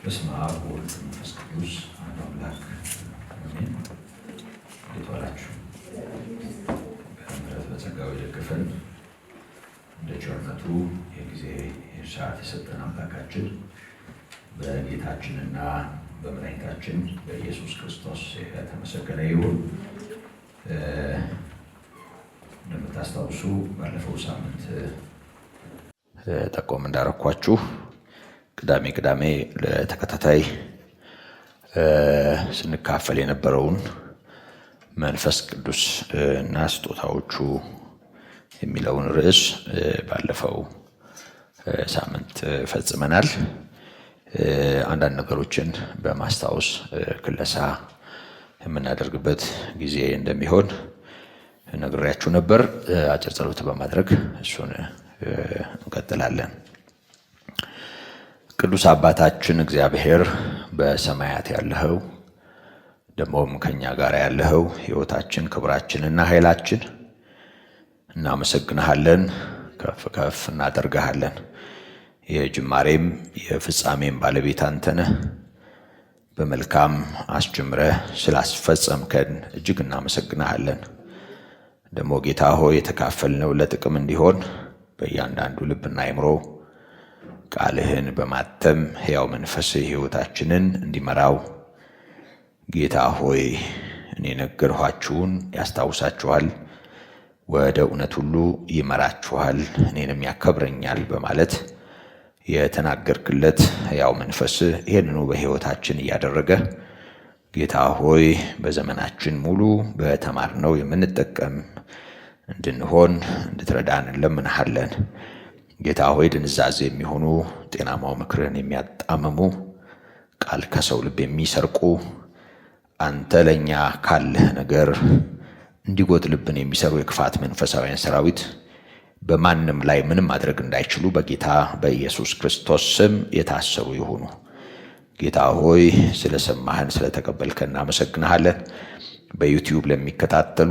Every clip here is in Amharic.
በስመ አብ ወወልድ ወመንፈስ ቅዱስ አሐዱ አምላክ አሜን። እንዴት ዋላችሁ? በምሕረት በጸጋው የደገፈን እንደ ቸርነቱ የጊዜ ሰዓት የሰጠን አምላካችን በጌታችንና በመድኃኒታችን በኢየሱስ ክርስቶስ የተመሰገነ ይሁን። እንደምታስታውሱ ባለፈው ሳምንት ጠቆም እንዳረኳችሁ ቅዳሜ ለተከታታይ ስንካፈል የነበረውን መንፈስ ቅዱስ እና ስጦታዎቹ የሚለውን ርዕስ ባለፈው ሳምንት ፈጽመናል። አንዳንድ ነገሮችን በማስታወስ ክለሳ የምናደርግበት ጊዜ እንደሚሆን ነግሬያችሁ ነበር። አጭር ጸሎት በማድረግ እሱን እንቀጥላለን። ቅዱስ አባታችን እግዚአብሔር በሰማያት ያለኸው ደግሞም ከኛ ጋር ያለኸው ሕይወታችን፣ ክብራችንና ኃይላችን እናመሰግንሃለን፣ ከፍ ከፍ እናደርግሃለን። የጅማሬም የፍጻሜም ባለቤት አንተ ነህ። በመልካም አስጀምረህ ስላስፈጸምከን እጅግ እናመሰግንሃለን። ደግሞ ጌታ ሆይ የተካፈልነው ለጥቅም እንዲሆን በእያንዳንዱ ልብና አእምሮ ቃልህን በማተም ሕያው መንፈስህ ሕይወታችንን እንዲመራው ጌታ ሆይ እኔ ነገርኋችሁን ያስታውሳችኋል፣ ወደ እውነት ሁሉ ይመራችኋል፣ እኔንም ያከብረኛል በማለት የተናገርክለት ሕያው መንፈስህ ይህንኑ በሕይወታችን እያደረገ ጌታ ሆይ በዘመናችን ሙሉ በተማርነው የምንጠቀም እንድንሆን እንድትረዳን እንለምንሃለን። ጌታ ሆይ ድንዛዜ የሚሆኑ ጤናማው ምክርን የሚያጣምሙ ቃል ከሰው ልብ የሚሰርቁ አንተ ለእኛ ካለህ ነገር እንዲጎድልብን የሚሰሩ የክፋት መንፈሳውያን ሰራዊት በማንም ላይ ምንም ማድረግ እንዳይችሉ በጌታ በኢየሱስ ክርስቶስ ስም የታሰሩ ይሁኑ። ጌታ ሆይ ስለሰማህን ስለተቀበልከን እናመሰግንሃለን። በዩቲዩብ ለሚከታተሉ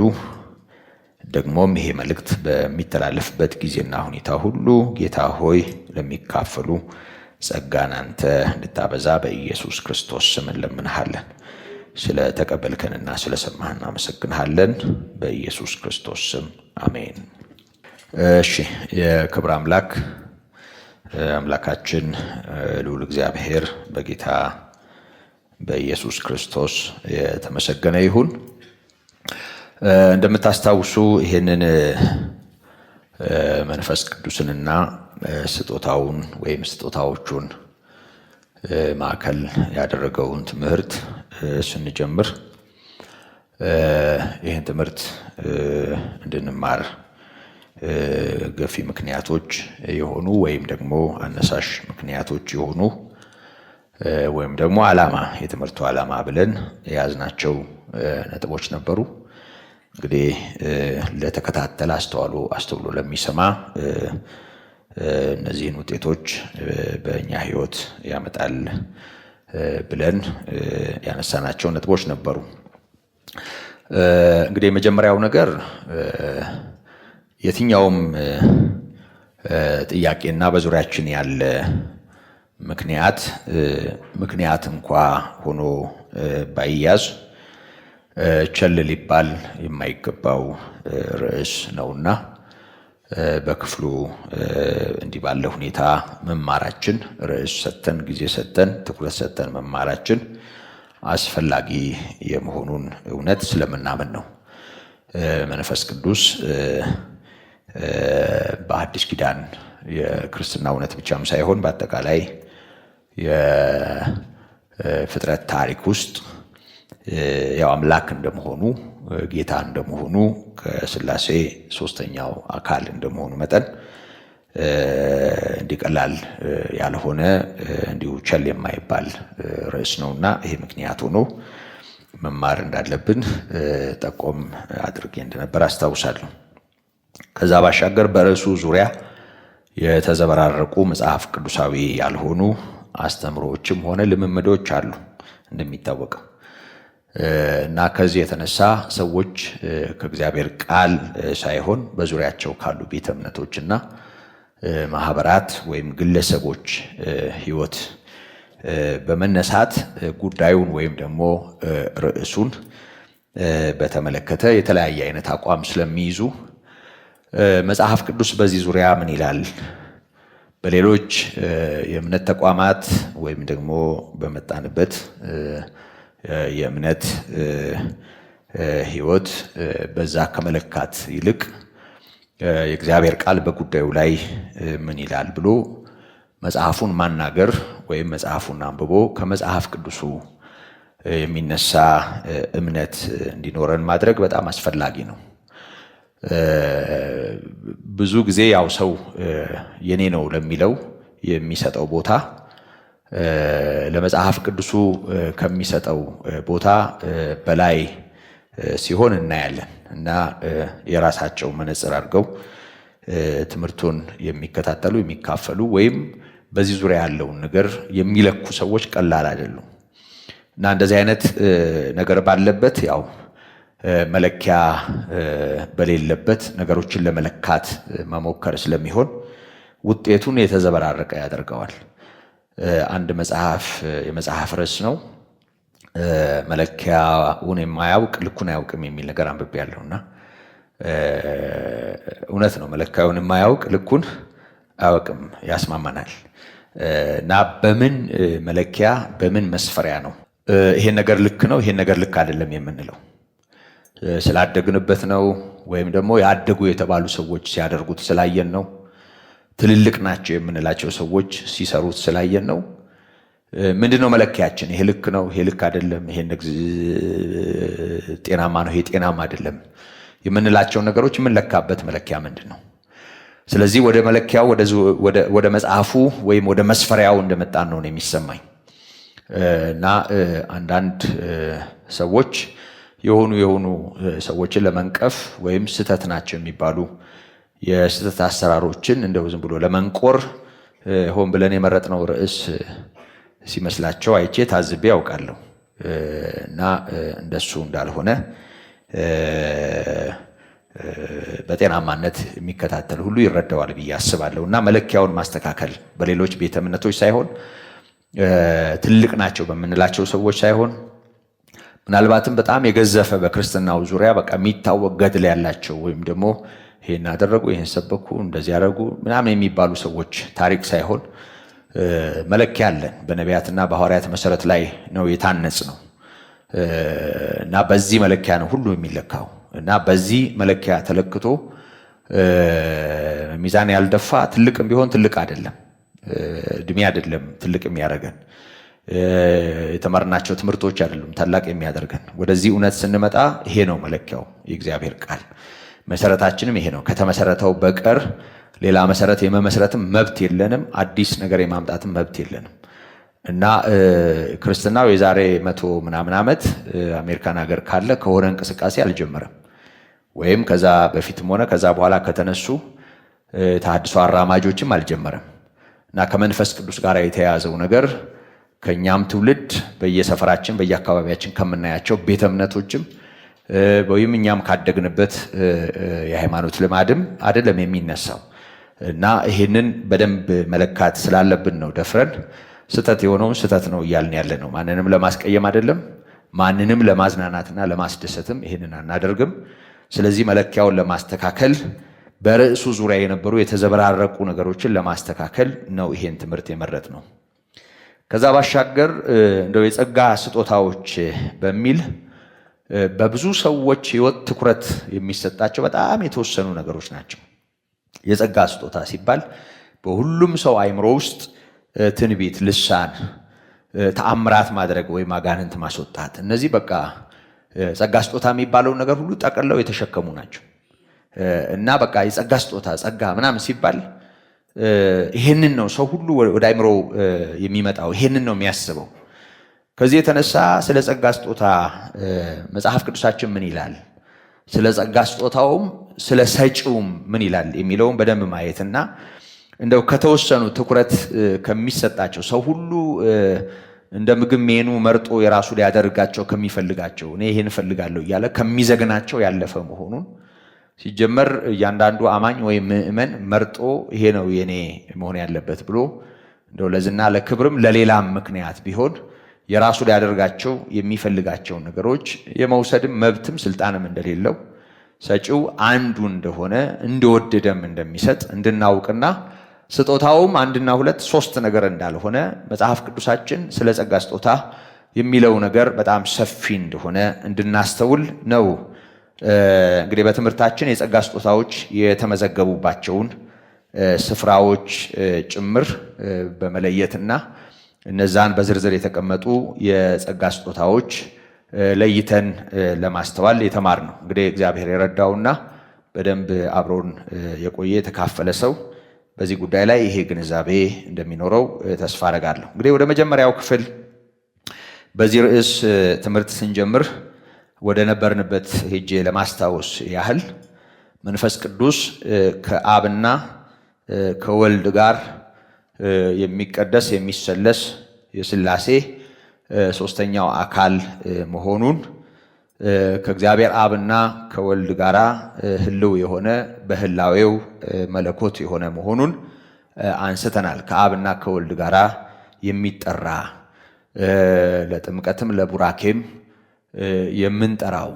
ደግሞም ይሄ መልእክት በሚተላለፍበት ጊዜና ሁኔታ ሁሉ ጌታ ሆይ ለሚካፈሉ ጸጋን አንተ እንድታበዛ በኢየሱስ ክርስቶስ ስም እንለምንሃለን። ስለተቀበልከንና ስለሰማህን እናመሰግንሃለን። በኢየሱስ ክርስቶስ ስም አሜን። እሺ፣ የክብር አምላክ አምላካችን ልዑል እግዚአብሔር በጌታ በኢየሱስ ክርስቶስ የተመሰገነ ይሁን። እንደምታስታውሱ ይህንን መንፈስ ቅዱስንና ስጦታውን ወይም ስጦታዎቹን ማዕከል ያደረገውን ትምህርት ስንጀምር ይህን ትምህርት እንድንማር ገፊ ምክንያቶች የሆኑ ወይም ደግሞ አነሳሽ ምክንያቶች የሆኑ ወይም ደግሞ ዓላማ የትምህርቱ ዓላማ ብለን የያዝናቸው ነጥቦች ነበሩ። እንግዲህ ለተከታተለ አስተውሎ ለሚሰማ እነዚህን ውጤቶች በእኛ ሕይወት ያመጣል ብለን ያነሳናቸው ነጥቦች ነበሩ። እንግዲህ የመጀመሪያው ነገር የትኛውም ጥያቄና በዙሪያችን ያለ ምክንያት እንኳ ሆኖ ባይያዝ ቸል ሊባል የማይገባው ርዕስ ነውና በክፍሉ እንዲህ ባለ ሁኔታ መማራችን ርዕስ ሰጥተን ጊዜ ሰጥተን ትኩረት ሰጥተን መማራችን አስፈላጊ የመሆኑን እውነት ስለምናምን ነው። መንፈስ ቅዱስ በአዲስ ኪዳን የክርስትና እውነት ብቻም ሳይሆን በአጠቃላይ የፍጥረት ታሪክ ውስጥ ያው አምላክ እንደመሆኑ ጌታ እንደመሆኑ ከሥላሴ ሶስተኛው አካል እንደመሆኑ መጠን እንዲቀላል ያልሆነ እንዲሁ ቸል የማይባል ርዕስ ነውና ይሄ ምክንያት ሆኖ መማር እንዳለብን ጠቆም አድርጌ እንደነበር አስታውሳለሁ። ከዛ ባሻገር በርዕሱ ዙሪያ የተዘበራረቁ መጽሐፍ ቅዱሳዊ ያልሆኑ አስተምሮዎችም ሆነ ልምምዶች አሉ እንደሚታወቀው እና ከዚህ የተነሳ ሰዎች ከእግዚአብሔር ቃል ሳይሆን በዙሪያቸው ካሉ ቤተ እምነቶችና ማህበራት ወይም ግለሰቦች ህይወት በመነሳት ጉዳዩን ወይም ደግሞ ርዕሱን በተመለከተ የተለያየ አይነት አቋም ስለሚይዙ መጽሐፍ ቅዱስ በዚህ ዙሪያ ምን ይላል? በሌሎች የእምነት ተቋማት ወይም ደግሞ በመጣንበት የእምነት ሕይወት በዛ ከመለካት ይልቅ የእግዚአብሔር ቃል በጉዳዩ ላይ ምን ይላል ብሎ መጽሐፉን ማናገር ወይም መጽሐፉን አንብቦ ከመጽሐፍ ቅዱሱ የሚነሳ እምነት እንዲኖረን ማድረግ በጣም አስፈላጊ ነው። ብዙ ጊዜ ያው ሰው የኔ ነው ለሚለው የሚሰጠው ቦታ ለመጽሐፍ ቅዱሱ ከሚሰጠው ቦታ በላይ ሲሆን እናያለን እና የራሳቸው መነጽር አድርገው ትምህርቱን የሚከታተሉ የሚካፈሉ ወይም በዚህ ዙሪያ ያለውን ነገር የሚለኩ ሰዎች ቀላል አይደሉም እና እንደዚህ አይነት ነገር ባለበት ያው መለኪያ በሌለበት ነገሮችን ለመለካት መሞከር ስለሚሆን ውጤቱን የተዘበራረቀ ያደርገዋል። አንድ የመጽሐፍ ርዕስ ነው መለኪያውን የማያውቅ ልኩን አያውቅም የሚል ነገር አንብቤያለሁና እውነት ነው። መለኪያውን የማያውቅ ልኩን አያውቅም ያስማማናል። እና በምን መለኪያ በምን መስፈሪያ ነው ይሄን ነገር ልክ ነው ይሄን ነገር ልክ አይደለም የምንለው? ስላደግንበት ነው ወይም ደግሞ ያደጉ የተባሉ ሰዎች ሲያደርጉት ስላየን ነው? ትልልቅ ናቸው የምንላቸው ሰዎች ሲሰሩት ስላየን ነው? ምንድነው መለኪያችን? ይሄ ልክ ነው ይሄ ልክ አይደለም፣ ይሄ ጤናማ ነው ይሄ ጤናማ አይደለም የምንላቸው ነገሮች የምንለካበት መለኪያ ምንድነው? ስለዚህ ወደ መለኪያው ወደ መጽሐፉ ወይም ወደ መስፈሪያው እንደመጣን ነው የሚሰማኝ። እና አንዳንድ ሰዎች የሆኑ ሰዎችን ለመንቀፍ ወይም ስህተት ናቸው የሚባሉ የስህተት አሰራሮችን እንደው ዝም ብሎ ለመንቆር ሆን ብለን የመረጥነው ርዕስ ሲመስላቸው አይቼ ታዝቤ ያውቃለሁ። እና እንደሱ እንዳልሆነ በጤናማነት የሚከታተል ሁሉ ይረዳዋል ብዬ አስባለሁ። እና መለኪያውን ማስተካከል በሌሎች ቤተ እምነቶች ሳይሆን ትልቅ ናቸው በምንላቸው ሰዎች ሳይሆን ምናልባትም በጣም የገዘፈ በክርስትናው ዙሪያ በቃ የሚታወቅ ገድል ያላቸው ወይም ደግሞ ይሄን አደረጉ ይሄን ሰበኩ እንደዚህ ያደረጉ ምናምን የሚባሉ ሰዎች ታሪክ ሳይሆን መለኪያ አለን። በነቢያትና በሐዋርያት መሰረት ላይ ነው የታነጽ ነው እና በዚህ መለኪያ ነው ሁሉ የሚለካው። እና በዚህ መለኪያ ተለክቶ ሚዛን ያልደፋ ትልቅም ቢሆን ትልቅ አይደለም፣ እድሜ አይደለም ትልቅ የሚያደርገን፣ የተማርናቸው ትምህርቶች አይደሉም ታላቅ የሚያደርገን። ወደዚህ እውነት ስንመጣ ይሄ ነው መለኪያው፣ የእግዚአብሔር ቃል መሰረታችንም ይሄ ነው። ከተመሰረተው በቀር ሌላ መሰረት የመመስረትም መብት የለንም፣ አዲስ ነገር የማምጣትም መብት የለንም። እና ክርስትናው የዛሬ 100 ምናምን ዓመት አሜሪካን ሀገር ካለ ከሆነ እንቅስቃሴ አልጀመረም። ወይም ከዛ በፊትም ሆነ ከዛ በኋላ ከተነሱ ተሐድሶ አራማጆችም አልጀመረም። እና ከመንፈስ ቅዱስ ጋር የተያያዘው ነገር ከኛም ትውልድ በየሰፈራችን በየአካባቢያችን ከምናያቸው ቤተ እምነቶችም ወይም እኛም ካደግንበት የሃይማኖት ልማድም አይደለም የሚነሳው። እና ይሄንን በደንብ መለካት ስላለብን ነው ደፍረን ስተት የሆነውን ስተት ነው እያልን ያለ ነው። ማንንም ለማስቀየም አይደለም፣ ማንንም ለማዝናናትና ለማስደሰትም ይሄንን አናደርግም። ስለዚህ መለኪያውን ለማስተካከል በርዕሱ ዙሪያ የነበሩ የተዘበራረቁ ነገሮችን ለማስተካከል ነው ይሄን ትምህርት የመረጥ ነው። ከዛ ባሻገር እንደው የጸጋ ስጦታዎች በሚል በብዙ ሰዎች ሕይወት ትኩረት የሚሰጣቸው በጣም የተወሰኑ ነገሮች ናቸው። የጸጋ ስጦታ ሲባል በሁሉም ሰው አእምሮ ውስጥ ትንቢት፣ ልሳን፣ ተአምራት ማድረግ ወይም አጋንንት ማስወጣት፣ እነዚህ በቃ ጸጋ ስጦታ የሚባለውን ነገር ሁሉ ጠቅልለው የተሸከሙ ናቸው። እና በቃ የጸጋ ስጦታ ጸጋ ምናምን ሲባል ይሄንን ነው ሰው ሁሉ ወደ አእምሮ የሚመጣው፣ ይሄንን ነው የሚያስበው። ከዚህ የተነሳ ስለ ጸጋ ስጦታ መጽሐፍ ቅዱሳችን ምን ይላል፣ ስለ ጸጋ ስጦታውም ስለ ሰጪውም ምን ይላል የሚለውን በደንብ ማየትና እንደው ከተወሰኑ ትኩረት ከሚሰጣቸው ሰው ሁሉ እንደ ምግብ ሜኑ መርጦ የራሱ ሊያደርጋቸው ከሚፈልጋቸው እኔ ይሄን እፈልጋለሁ እያለ ከሚዘግናቸው ያለፈ መሆኑን ሲጀመር እያንዳንዱ አማኝ ወይም ምእመን መርጦ ይሄ ነው የኔ መሆን ያለበት ብሎ እንደው ለዝና ለክብርም ለሌላም ምክንያት ቢሆን የራሱ ሊያደርጋቸው የሚፈልጋቸው ነገሮች የመውሰድም መብትም ስልጣንም እንደሌለው ሰጪው አንዱ እንደሆነ እንደወደደም እንደሚሰጥ እንድናውቅና ስጦታውም አንድና ሁለት ሶስት ነገር እንዳልሆነ መጽሐፍ ቅዱሳችን ስለ ጸጋ ስጦታ የሚለው ነገር በጣም ሰፊ እንደሆነ እንድናስተውል ነው። እንግዲህ በትምህርታችን የጸጋ ስጦታዎች የተመዘገቡባቸውን ስፍራዎች ጭምር በመለየትና እነዛን በዝርዝር የተቀመጡ የጸጋ ስጦታዎች ለይተን ለማስተዋል የተማር ነው። እንግዲህ እግዚአብሔር የረዳውና በደንብ አብሮን የቆየ የተካፈለ ሰው በዚህ ጉዳይ ላይ ይሄ ግንዛቤ እንደሚኖረው ተስፋ አደርጋለሁ። እንግዲህ ወደ መጀመሪያው ክፍል በዚህ ርዕስ ትምህርት ስንጀምር ወደ ነበርንበት ሄጄ ለማስታወስ ያህል መንፈስ ቅዱስ ከአብና ከወልድ ጋር የሚቀደስ የሚሰለስ የሥላሴ ሶስተኛው አካል መሆኑን ከእግዚአብሔር አብና ከወልድ ጋር ህልው የሆነ በህላዌው መለኮት የሆነ መሆኑን አንስተናል። ከአብና ከወልድ ጋር የሚጠራ ለጥምቀትም ለቡራኬም የምንጠራው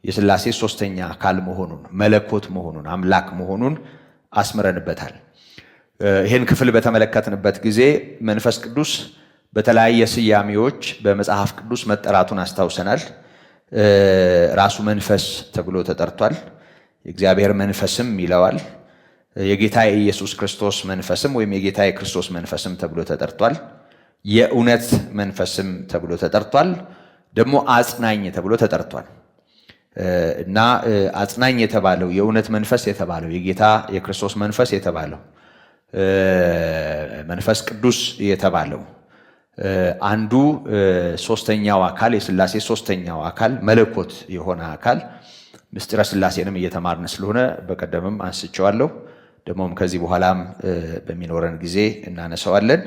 የሥላሴ ሶስተኛ አካል መሆኑን መለኮት መሆኑን አምላክ መሆኑን አስምረንበታል። ይህን ክፍል በተመለከትንበት ጊዜ መንፈስ ቅዱስ በተለያየ ስያሜዎች በመጽሐፍ ቅዱስ መጠራቱን አስታውሰናል። ራሱ መንፈስ ተብሎ ተጠርቷል። የእግዚአብሔር መንፈስም ይለዋል። የጌታ የኢየሱስ ክርስቶስ መንፈስም ወይም የጌታ የክርስቶስ መንፈስም ተብሎ ተጠርቷል። የእውነት መንፈስም ተብሎ ተጠርቷል። ደግሞ አጽናኝ ተብሎ ተጠርቷል። እና አጽናኝ የተባለው የእውነት መንፈስ የተባለው የጌታ የክርስቶስ መንፈስ የተባለው መንፈስ ቅዱስ የተባለው አንዱ ሶስተኛው አካል የሥላሴ ሶስተኛው አካል መለኮት የሆነ አካል ምስጢረ ሥላሴንም እየተማርን ስለሆነ በቀደምም አንስቼዋለሁ። ደግሞም ከዚህ በኋላም በሚኖረን ጊዜ እናነሳዋለን።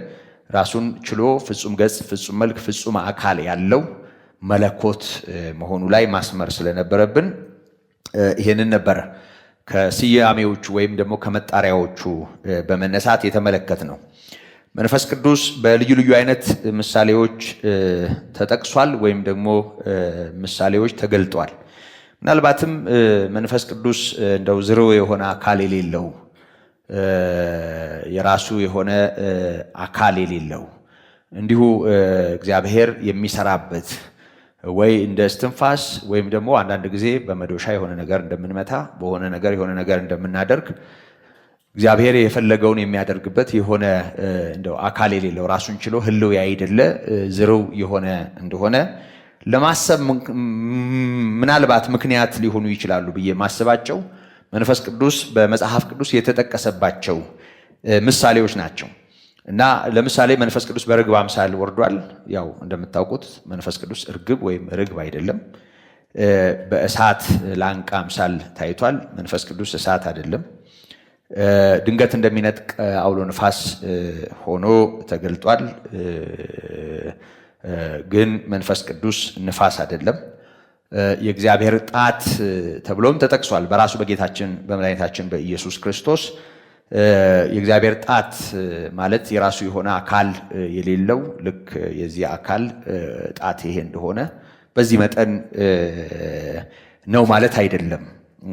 ራሱን ችሎ ፍጹም ገጽ፣ ፍጹም መልክ፣ ፍጹም አካል ያለው መለኮት መሆኑ ላይ ማስመር ስለነበረብን ይሄንን ነበር ከስያሜዎቹ ወይም ደግሞ ከመጣሪያዎቹ በመነሳት የተመለከት ነው። መንፈስ ቅዱስ በልዩ ልዩ አይነት ምሳሌዎች ተጠቅሷል ወይም ደግሞ ምሳሌዎች ተገልጧል። ምናልባትም መንፈስ ቅዱስ እንደው ዝርው የሆነ አካል የሌለው የራሱ የሆነ አካል የሌለው እንዲሁ እግዚአብሔር የሚሰራበት ወይ እንደ እስትንፋስ ወይም ደግሞ አንዳንድ ጊዜ በመዶሻ የሆነ ነገር እንደምንመታ በሆነ ነገር የሆነ ነገር እንደምናደርግ እግዚአብሔር የፈለገውን የሚያደርግበት የሆነ እንደው አካል የሌለው ራሱን ችሎ ህልው ያይደለ ዝርው የሆነ እንደሆነ ለማሰብ ምናልባት ምክንያት ሊሆኑ ይችላሉ ብዬ ማስባቸው መንፈስ ቅዱስ በመጽሐፍ ቅዱስ የተጠቀሰባቸው ምሳሌዎች ናቸው። እና ለምሳሌ መንፈስ ቅዱስ በርግብ አምሳል ወርዷል። ያው እንደምታውቁት መንፈስ ቅዱስ እርግብ ወይም ርግብ አይደለም። በእሳት ላንቃ አምሳል ታይቷል። መንፈስ ቅዱስ እሳት አይደለም። ድንገት እንደሚነጥቅ አውሎ ነፋስ ሆኖ ተገልጧል። ግን መንፈስ ቅዱስ ንፋስ አይደለም። የእግዚአብሔር ጣት ተብሎም ተጠቅሷል በራሱ በጌታችን በመድኃኒታችን በኢየሱስ ክርስቶስ። የእግዚአብሔር ጣት ማለት የራሱ የሆነ አካል የሌለው ልክ የዚህ አካል ጣት ይሄ እንደሆነ በዚህ መጠን ነው ማለት አይደለም።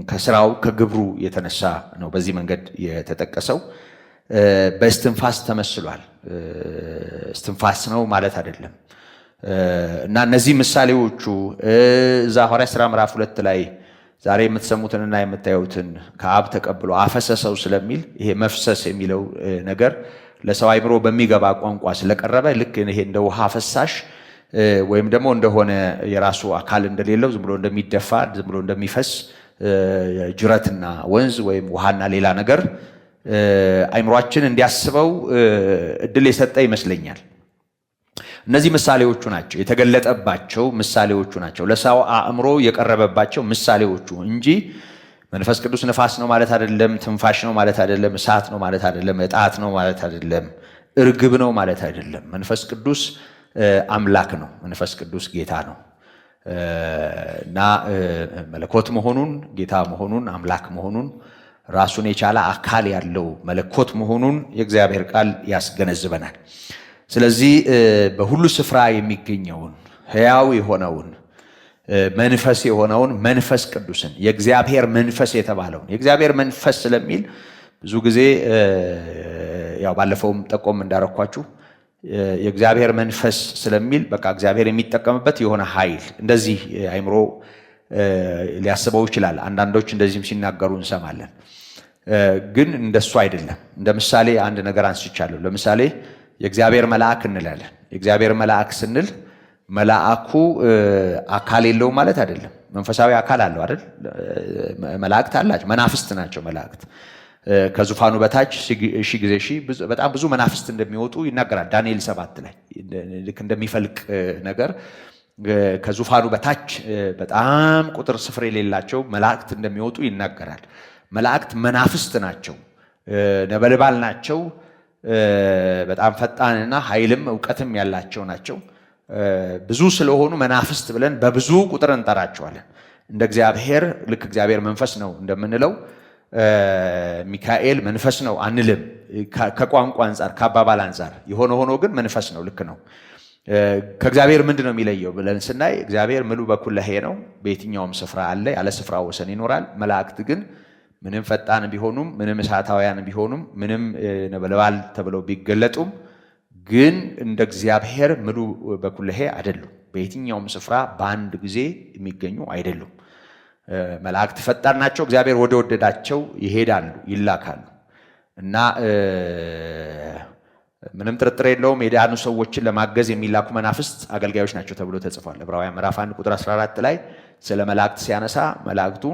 ከስራው ከግብሩ የተነሳ ነው በዚህ መንገድ የተጠቀሰው። በእስትንፋስ ተመስሏል። እስትንፋስ ነው ማለት አይደለም። እና እነዚህ ምሳሌዎቹ እዛ ሐዋርያት ሥራ ምዕራፍ 2 ላይ ዛሬ የምትሰሙትንና የምታዩትን ከአብ ተቀብሎ አፈሰሰው ስለሚል ይሄ መፍሰስ የሚለው ነገር ለሰው አይምሮ በሚገባ ቋንቋ ስለቀረበ ልክ ይሄ እንደ ውሃ ፈሳሽ ወይም ደግሞ እንደሆነ የራሱ አካል እንደሌለው ዝም ብሎ እንደሚደፋ ዝም ብሎ እንደሚፈስ ጅረትና ወንዝ ወይም ውሃና ሌላ ነገር አይምሮአችን እንዲያስበው እድል የሰጠ ይመስለኛል። እነዚህ ምሳሌዎቹ ናቸው፣ የተገለጠባቸው ምሳሌዎቹ ናቸው፣ ለሰው አእምሮ የቀረበባቸው ምሳሌዎቹ እንጂ መንፈስ ቅዱስ ንፋስ ነው ማለት አይደለም፣ ትንፋሽ ነው ማለት አይደለም፣ እሳት ነው ማለት አይደለም፣ እጣት ነው ማለት አይደለም፣ እርግብ ነው ማለት አይደለም። መንፈስ ቅዱስ አምላክ ነው። መንፈስ ቅዱስ ጌታ ነው እና መለኮት መሆኑን ጌታ መሆኑን አምላክ መሆኑን ራሱን የቻለ አካል ያለው መለኮት መሆኑን የእግዚአብሔር ቃል ያስገነዝበናል። ስለዚህ በሁሉ ስፍራ የሚገኘውን ሕያው የሆነውን መንፈስ የሆነውን መንፈስ ቅዱስን የእግዚአብሔር መንፈስ የተባለውን የእግዚአብሔር መንፈስ ስለሚል ብዙ ጊዜ ያው ባለፈውም ጠቆም እንዳረኳችሁ የእግዚአብሔር መንፈስ ስለሚል በቃ እግዚአብሔር የሚጠቀምበት የሆነ ኃይል እንደዚህ አይምሮ ሊያስበው ይችላል። አንዳንዶች እንደዚህም ሲናገሩ እንሰማለን። ግን እንደሱ አይደለም። እንደ ምሳሌ አንድ ነገር አንስቻለሁ። ለምሳሌ የእግዚአብሔር መልአክ እንላለን። የእግዚአብሔር መልአክ ስንል መልአኩ አካል የለውም ማለት አይደለም። መንፈሳዊ አካል አለው አይደል? መላእክት አላቸው፣ መናፍስት ናቸው መላእክት። ከዙፋኑ በታች ሺህ ጊዜ ሺህ በጣም ብዙ መናፍስት እንደሚወጡ ይናገራል ዳንኤል 7 ላይ። ልክ እንደሚፈልቅ ነገር ከዙፋኑ በታች በጣም ቁጥር ስፍር የሌላቸው መላእክት እንደሚወጡ ይናገራል። መላእክት መናፍስት ናቸው፣ ነበልባል ናቸው፣ በጣም ፈጣንና ኃይልም እውቀትም ያላቸው ናቸው። ብዙ ስለሆኑ መናፍስት ብለን በብዙ ቁጥር እንጠራቸዋለን። እንደ እግዚአብሔር ልክ እግዚአብሔር መንፈስ ነው እንደምንለው ሚካኤል መንፈስ ነው አንልም። ከቋንቋ አንጻር ከአባባል አንጻር የሆነ ሆኖ ግን መንፈስ ነው፣ ልክ ነው። ከእግዚአብሔር ምንድን ነው የሚለየው ብለን ስናይ እግዚአብሔር ምሉ በኩለሄ ነው፣ በየትኛውም ስፍራ አለ፣ ያለ ስፍራ ወሰን ይኖራል። መላእክት ግን ምንም ፈጣን ቢሆኑም ምንም እሳታውያን ቢሆኑም ምንም ነበልባል ተብለው ቢገለጡም ግን እንደ እግዚአብሔር ምሉ በኩለሄ አይደሉም። በየትኛውም ስፍራ በአንድ ጊዜ የሚገኙ አይደሉም። መላእክት ፈጣን ናቸው። እግዚአብሔር ወደ ወደዳቸው ይሄዳሉ፣ ይላካሉ እና ምንም ጥርጥር የለውም የዳኑ ሰዎችን ለማገዝ የሚላኩ መናፍስት አገልጋዮች ናቸው ተብሎ ተጽፏል። ዕብራውያን ምዕራፍ 1 ቁጥር 14 ላይ ስለ መላእክት ሲያነሳ መላእክቱ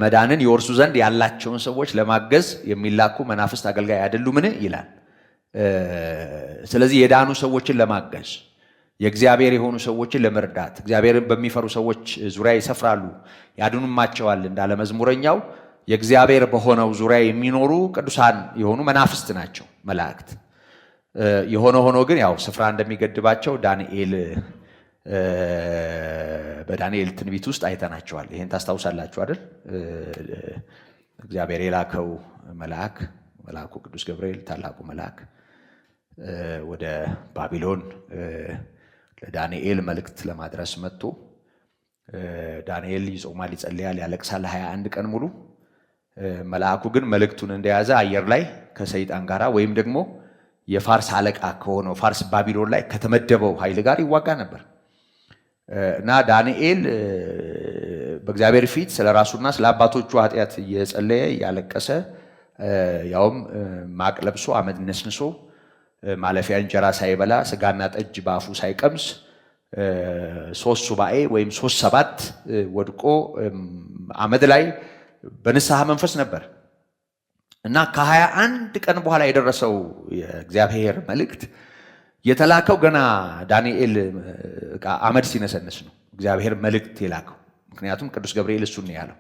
መዳንን ይወርሱ ዘንድ ያላቸውን ሰዎች ለማገዝ የሚላኩ መናፍስት አገልጋይ አይደሉምን ይላል። ስለዚህ የዳኑ ሰዎችን ለማገዝ የእግዚአብሔር የሆኑ ሰዎችን ለመርዳት እግዚአብሔርን በሚፈሩ ሰዎች ዙሪያ ይሰፍራሉ ያድኑማቸዋል እንዳለ መዝሙረኛው የእግዚአብሔር በሆነው ዙሪያ የሚኖሩ ቅዱሳን የሆኑ መናፍስት ናቸው መላእክት። የሆነ ሆኖ ግን ያው ስፍራ እንደሚገድባቸው በዳንኤል ትንቢት ውስጥ አይተናቸዋል። ይሄን ታስታውሳላችሁ አይደል? እግዚአብሔር የላከው መልአኩ ቅዱስ ገብርኤል ታላቁ መልአክ ወደ ባቢሎን ለዳንኤል መልእክት ለማድረስ መጥቶ ዳንኤል ይጾማል፣ ይጸልያል፣ ያለቅሳል 21 ቀን ሙሉ። መልአኩ ግን መልእክቱን እንደያዘ አየር ላይ ከሰይጣን ጋር ወይም ደግሞ የፋርስ አለቃ ከሆነው ፋርስ ባቢሎን ላይ ከተመደበው ኃይል ጋር ይዋጋ ነበር እና ዳንኤል በእግዚአብሔር ፊት ስለ ራሱና ስለ አባቶቹ ኃጢአት እየጸለየ እያለቀሰ ያውም ማቅ ለብሶ አመድ ነስንሶ ማለፊያ እንጀራ ሳይበላ ስጋና ጠጅ በአፉ ሳይቀምስ 3 ሱባኤ ወይም 3 ሰባት ወድቆ አመድ ላይ በንስሐ መንፈስ ነበር እና ከ21 ቀን በኋላ የደረሰው የእግዚአብሔር መልእክት የተላከው ገና ዳንኤል አመድ ሲነሰንስ ነው እግዚአብሔር መልእክት የላከው። ምክንያቱም ቅዱስ ገብርኤል እሱን ነው ያለው፣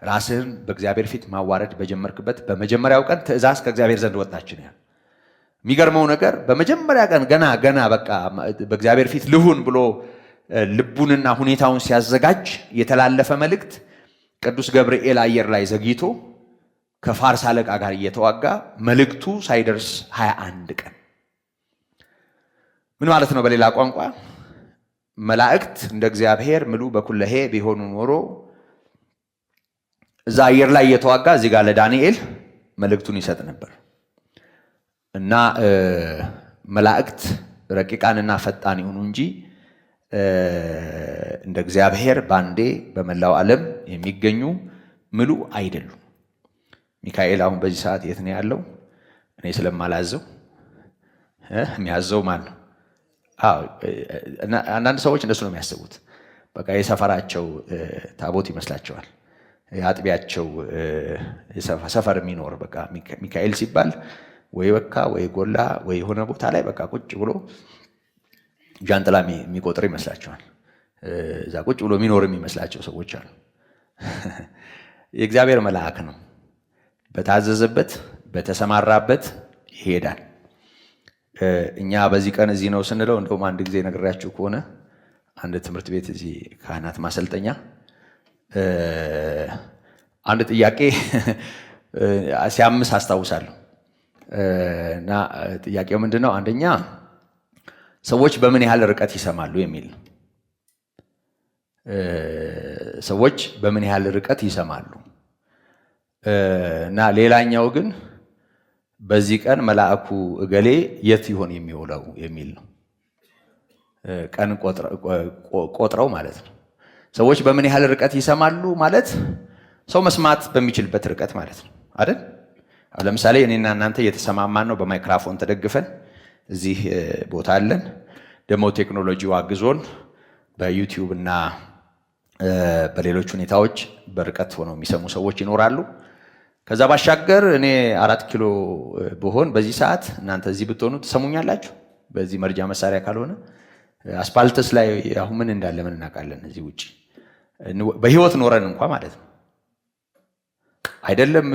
ራስህን በእግዚአብሔር ፊት ማዋረድ በጀመርክበት በመጀመሪያው ቀን ትእዛዝ ከእግዚአብሔር ዘንድ ወጣች ነው ያለው። የሚገርመው ነገር በመጀመሪያ ቀን ገና በቃ በእግዚአብሔር ፊት ልሁን ብሎ ልቡንና ሁኔታውን ሲያዘጋጅ የተላለፈ መልእክት ቅዱስ ገብርኤል አየር ላይ ዘግይቶ ከፋርስ አለቃ ጋር እየተዋጋ መልእክቱ ሳይደርስ 21 ቀን። ምን ማለት ነው? በሌላ ቋንቋ መላእክት እንደ እግዚአብሔር ምሉ በኩለሄ ቢሆኑ ኖሮ እዛ አየር ላይ እየተዋጋ እዚህ ጋር ለዳንኤል መልእክቱን ይሰጥ ነበር እና መላእክት ረቂቃንና ፈጣን ይሁኑ እንጂ እንደ እግዚአብሔር ባንዴ በመላው ዓለም የሚገኙ ምሉ አይደሉም። ሚካኤል አሁን በዚህ ሰዓት የት ነው ያለው? እኔ ስለማላዘው የሚያዘው ማን ነው? አንዳንድ ሰዎች እንደሱ ነው የሚያስቡት። በቃ የሰፈራቸው ታቦት ይመስላቸዋል። የአጥቢያቸው ሰፈር የሚኖር በቃ ሚካኤል ሲባል ወይ በካ ወይ ጎላ ወይ የሆነ ቦታ ላይ በቃ ቁጭ ብሎ ጃንጥላ የሚቆጥር ይመስላቸዋል። እዛ ቁጭ ብሎ የሚኖር የሚመስላቸው ሰዎች አሉ። የእግዚአብሔር መልአክ ነው። በታዘዘበት በተሰማራበት ይሄዳል። እኛ በዚህ ቀን እዚህ ነው ስንለው እንደውም አንድ ጊዜ ነግራችሁ ከሆነ አንድ ትምህርት ቤት እዚህ ካህናት ማሰልጠኛ አንድ ጥያቄ ሲያምስ አስታውሳለሁ እና ጥያቄው ምንድነው? አንደኛ ሰዎች በምን ያህል ርቀት ይሰማሉ የሚል ነው። ሰዎች በምን ያህል ርቀት ይሰማሉ እና ሌላኛው ግን በዚህ ቀን መልአኩ እገሌ የት ይሆን የሚውለው የሚል ነው። ቀን ቆጥረው ማለት ነው። ሰዎች በምን ያህል ርቀት ይሰማሉ ማለት ሰው መስማት በሚችልበት ርቀት ማለት ነው አይደል? ለምሳሌ እኔና እናንተ እየተሰማማን ነው፣ በማይክሮፎን ተደግፈን እዚህ ቦታ አለን። ደግሞ ቴክኖሎጂው አግዞን በዩቲዩብ እና በሌሎች ሁኔታዎች በርቀት ሆነው የሚሰሙ ሰዎች ይኖራሉ። ከዛ ባሻገር እኔ 4 ኪሎ ብሆን በዚህ ሰዓት እናንተ እዚህ ብትሆኑ ትሰሙኛላችሁ? በዚህ መርጃ መሳሪያ ካልሆነ አስፓልትስ ላይ አሁን ምን እንዳለ ምን እናውቃለን? እዚህ ውጪ በህይወት ኖረን እንኳ ማለት ነው አይደለም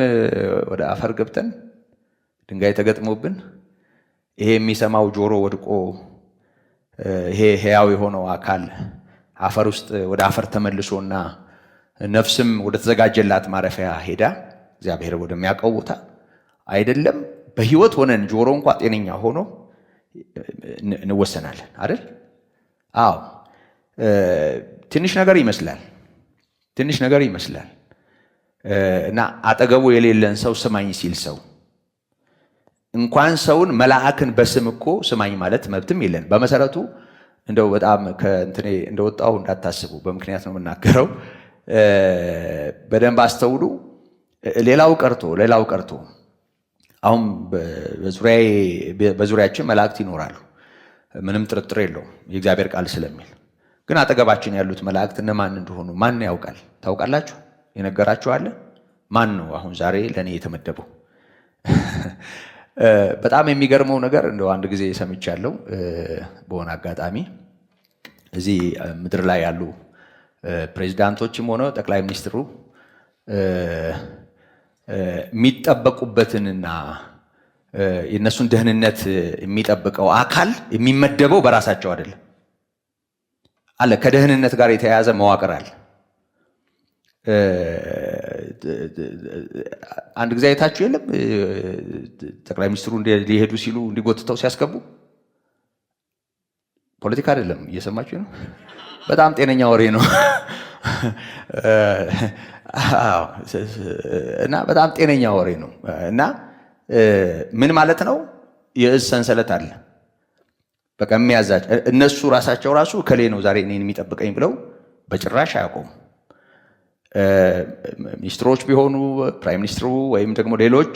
ወደ አፈር ገብተን ድንጋይ ተገጥሞብን ይሄ የሚሰማው ጆሮ ወድቆ ይሄ ህያው የሆነው አካል አፈር ውስጥ ወደ አፈር ተመልሶና ነፍስም ወደ ተዘጋጀላት ማረፊያ ሄዳ እግዚአብሔር ወደሚያውቀው ቦታ አይደለም በህይወት ሆነን ጆሮ እንኳ ጤነኛ ሆኖ እንወሰናለን አይደል? አዎ ትንሽ ነገር ይመስላል እና አጠገቡ የሌለን ሰው ስማኝ ሲል ሰው እንኳን ሰውን መልአክን በስም እኮ ስማኝ ማለት መብትም የለን። በመሰረቱ እንደው በጣም ከእንትኔ እንደወጣው እንዳታስቡ፣ በምክንያት ነው የምናገረው። በደንብ አስተውሉ። ሌላው ቀርቶ አሁን በዙሪያችን መላእክት ይኖራሉ፣ ምንም ጥርጥር የለውም የእግዚአብሔር ቃል ስለሚል። ግን አጠገባችን ያሉት መላእክት እነማን እንደሆኑ ማን ያውቃል? ታውቃላችሁ? የነገራችሁ አለ? ማን ነው አሁን ዛሬ ለኔ የተመደበው? በጣም የሚገርመው ነገር እንደው አንድ ጊዜ ሰምቻለሁ በሆነ አጋጣሚ እዚህ ምድር ላይ ያሉ ፕሬዝዳንቶችም ሆነ ጠቅላይ ሚኒስትሩ የሚጠበቁበትንና የነሱን ደህንነት የሚጠብቀው አካል የሚመደበው በራሳቸው አይደለም አለ። ከደህንነት ጋር የተያያዘ መዋቅር አለ። አንድ ጊዜ አይታችሁ የለም? ጠቅላይ ሚኒስትሩ ሊሄዱ ሲሉ እንዲጎትተው ሲያስገቡ። ፖለቲካ አይደለም፣ እየሰማችሁ ነው። በጣም ጤነኛ ወሬ ነው እና በጣም ጤነኛ ወሬ ነው እና ምን ማለት ነው? የእዝ ሰንሰለት አለ። በቃ የሚያዛጭ እነሱ ራሳቸው እከሌ ነው ዛሬ እኔን የሚጠብቀኝ ብለው በጭራሽ አያውቁም። ሚኒስትሮች ቢሆኑ ፕራይም ሚኒስትሩ ወይም ደግሞ ሌሎች፣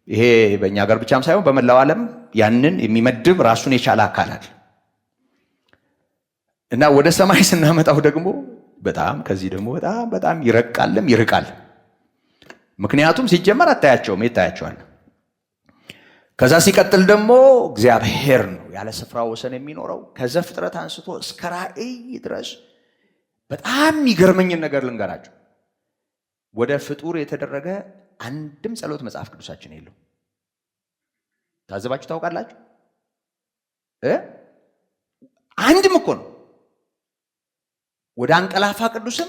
ይሄ በእኛ ሀገር ብቻም ሳይሆን በመላው ዓለም ያንን የሚመድብ ራሱን የቻለ አካል እና ወደ ሰማይ ስናመጣው ደግሞ በጣም ከዚህ ደግሞ በጣም ይረቃልም ይርቃል። ምክንያቱም ሲጀመር አታያቸውም፣ የታያቸዋል። ከዛ ሲቀጥል ደግሞ እግዚአብሔር ነው ያለ ስፍራ ወሰን የሚኖረው ከዘፍጥረት አንስቶ እስከ ራእይ ድረስ። በጣም የሚገርመኝን ነገር ልንገራችሁ። ወደ ፍጡር የተደረገ አንድም ጸሎት መጽሐፍ ቅዱሳችን የለው። ታዘባችሁ ታውቃላችሁ? አንድም እኮ ነው። ወደ አንቀላፋ ቅዱስም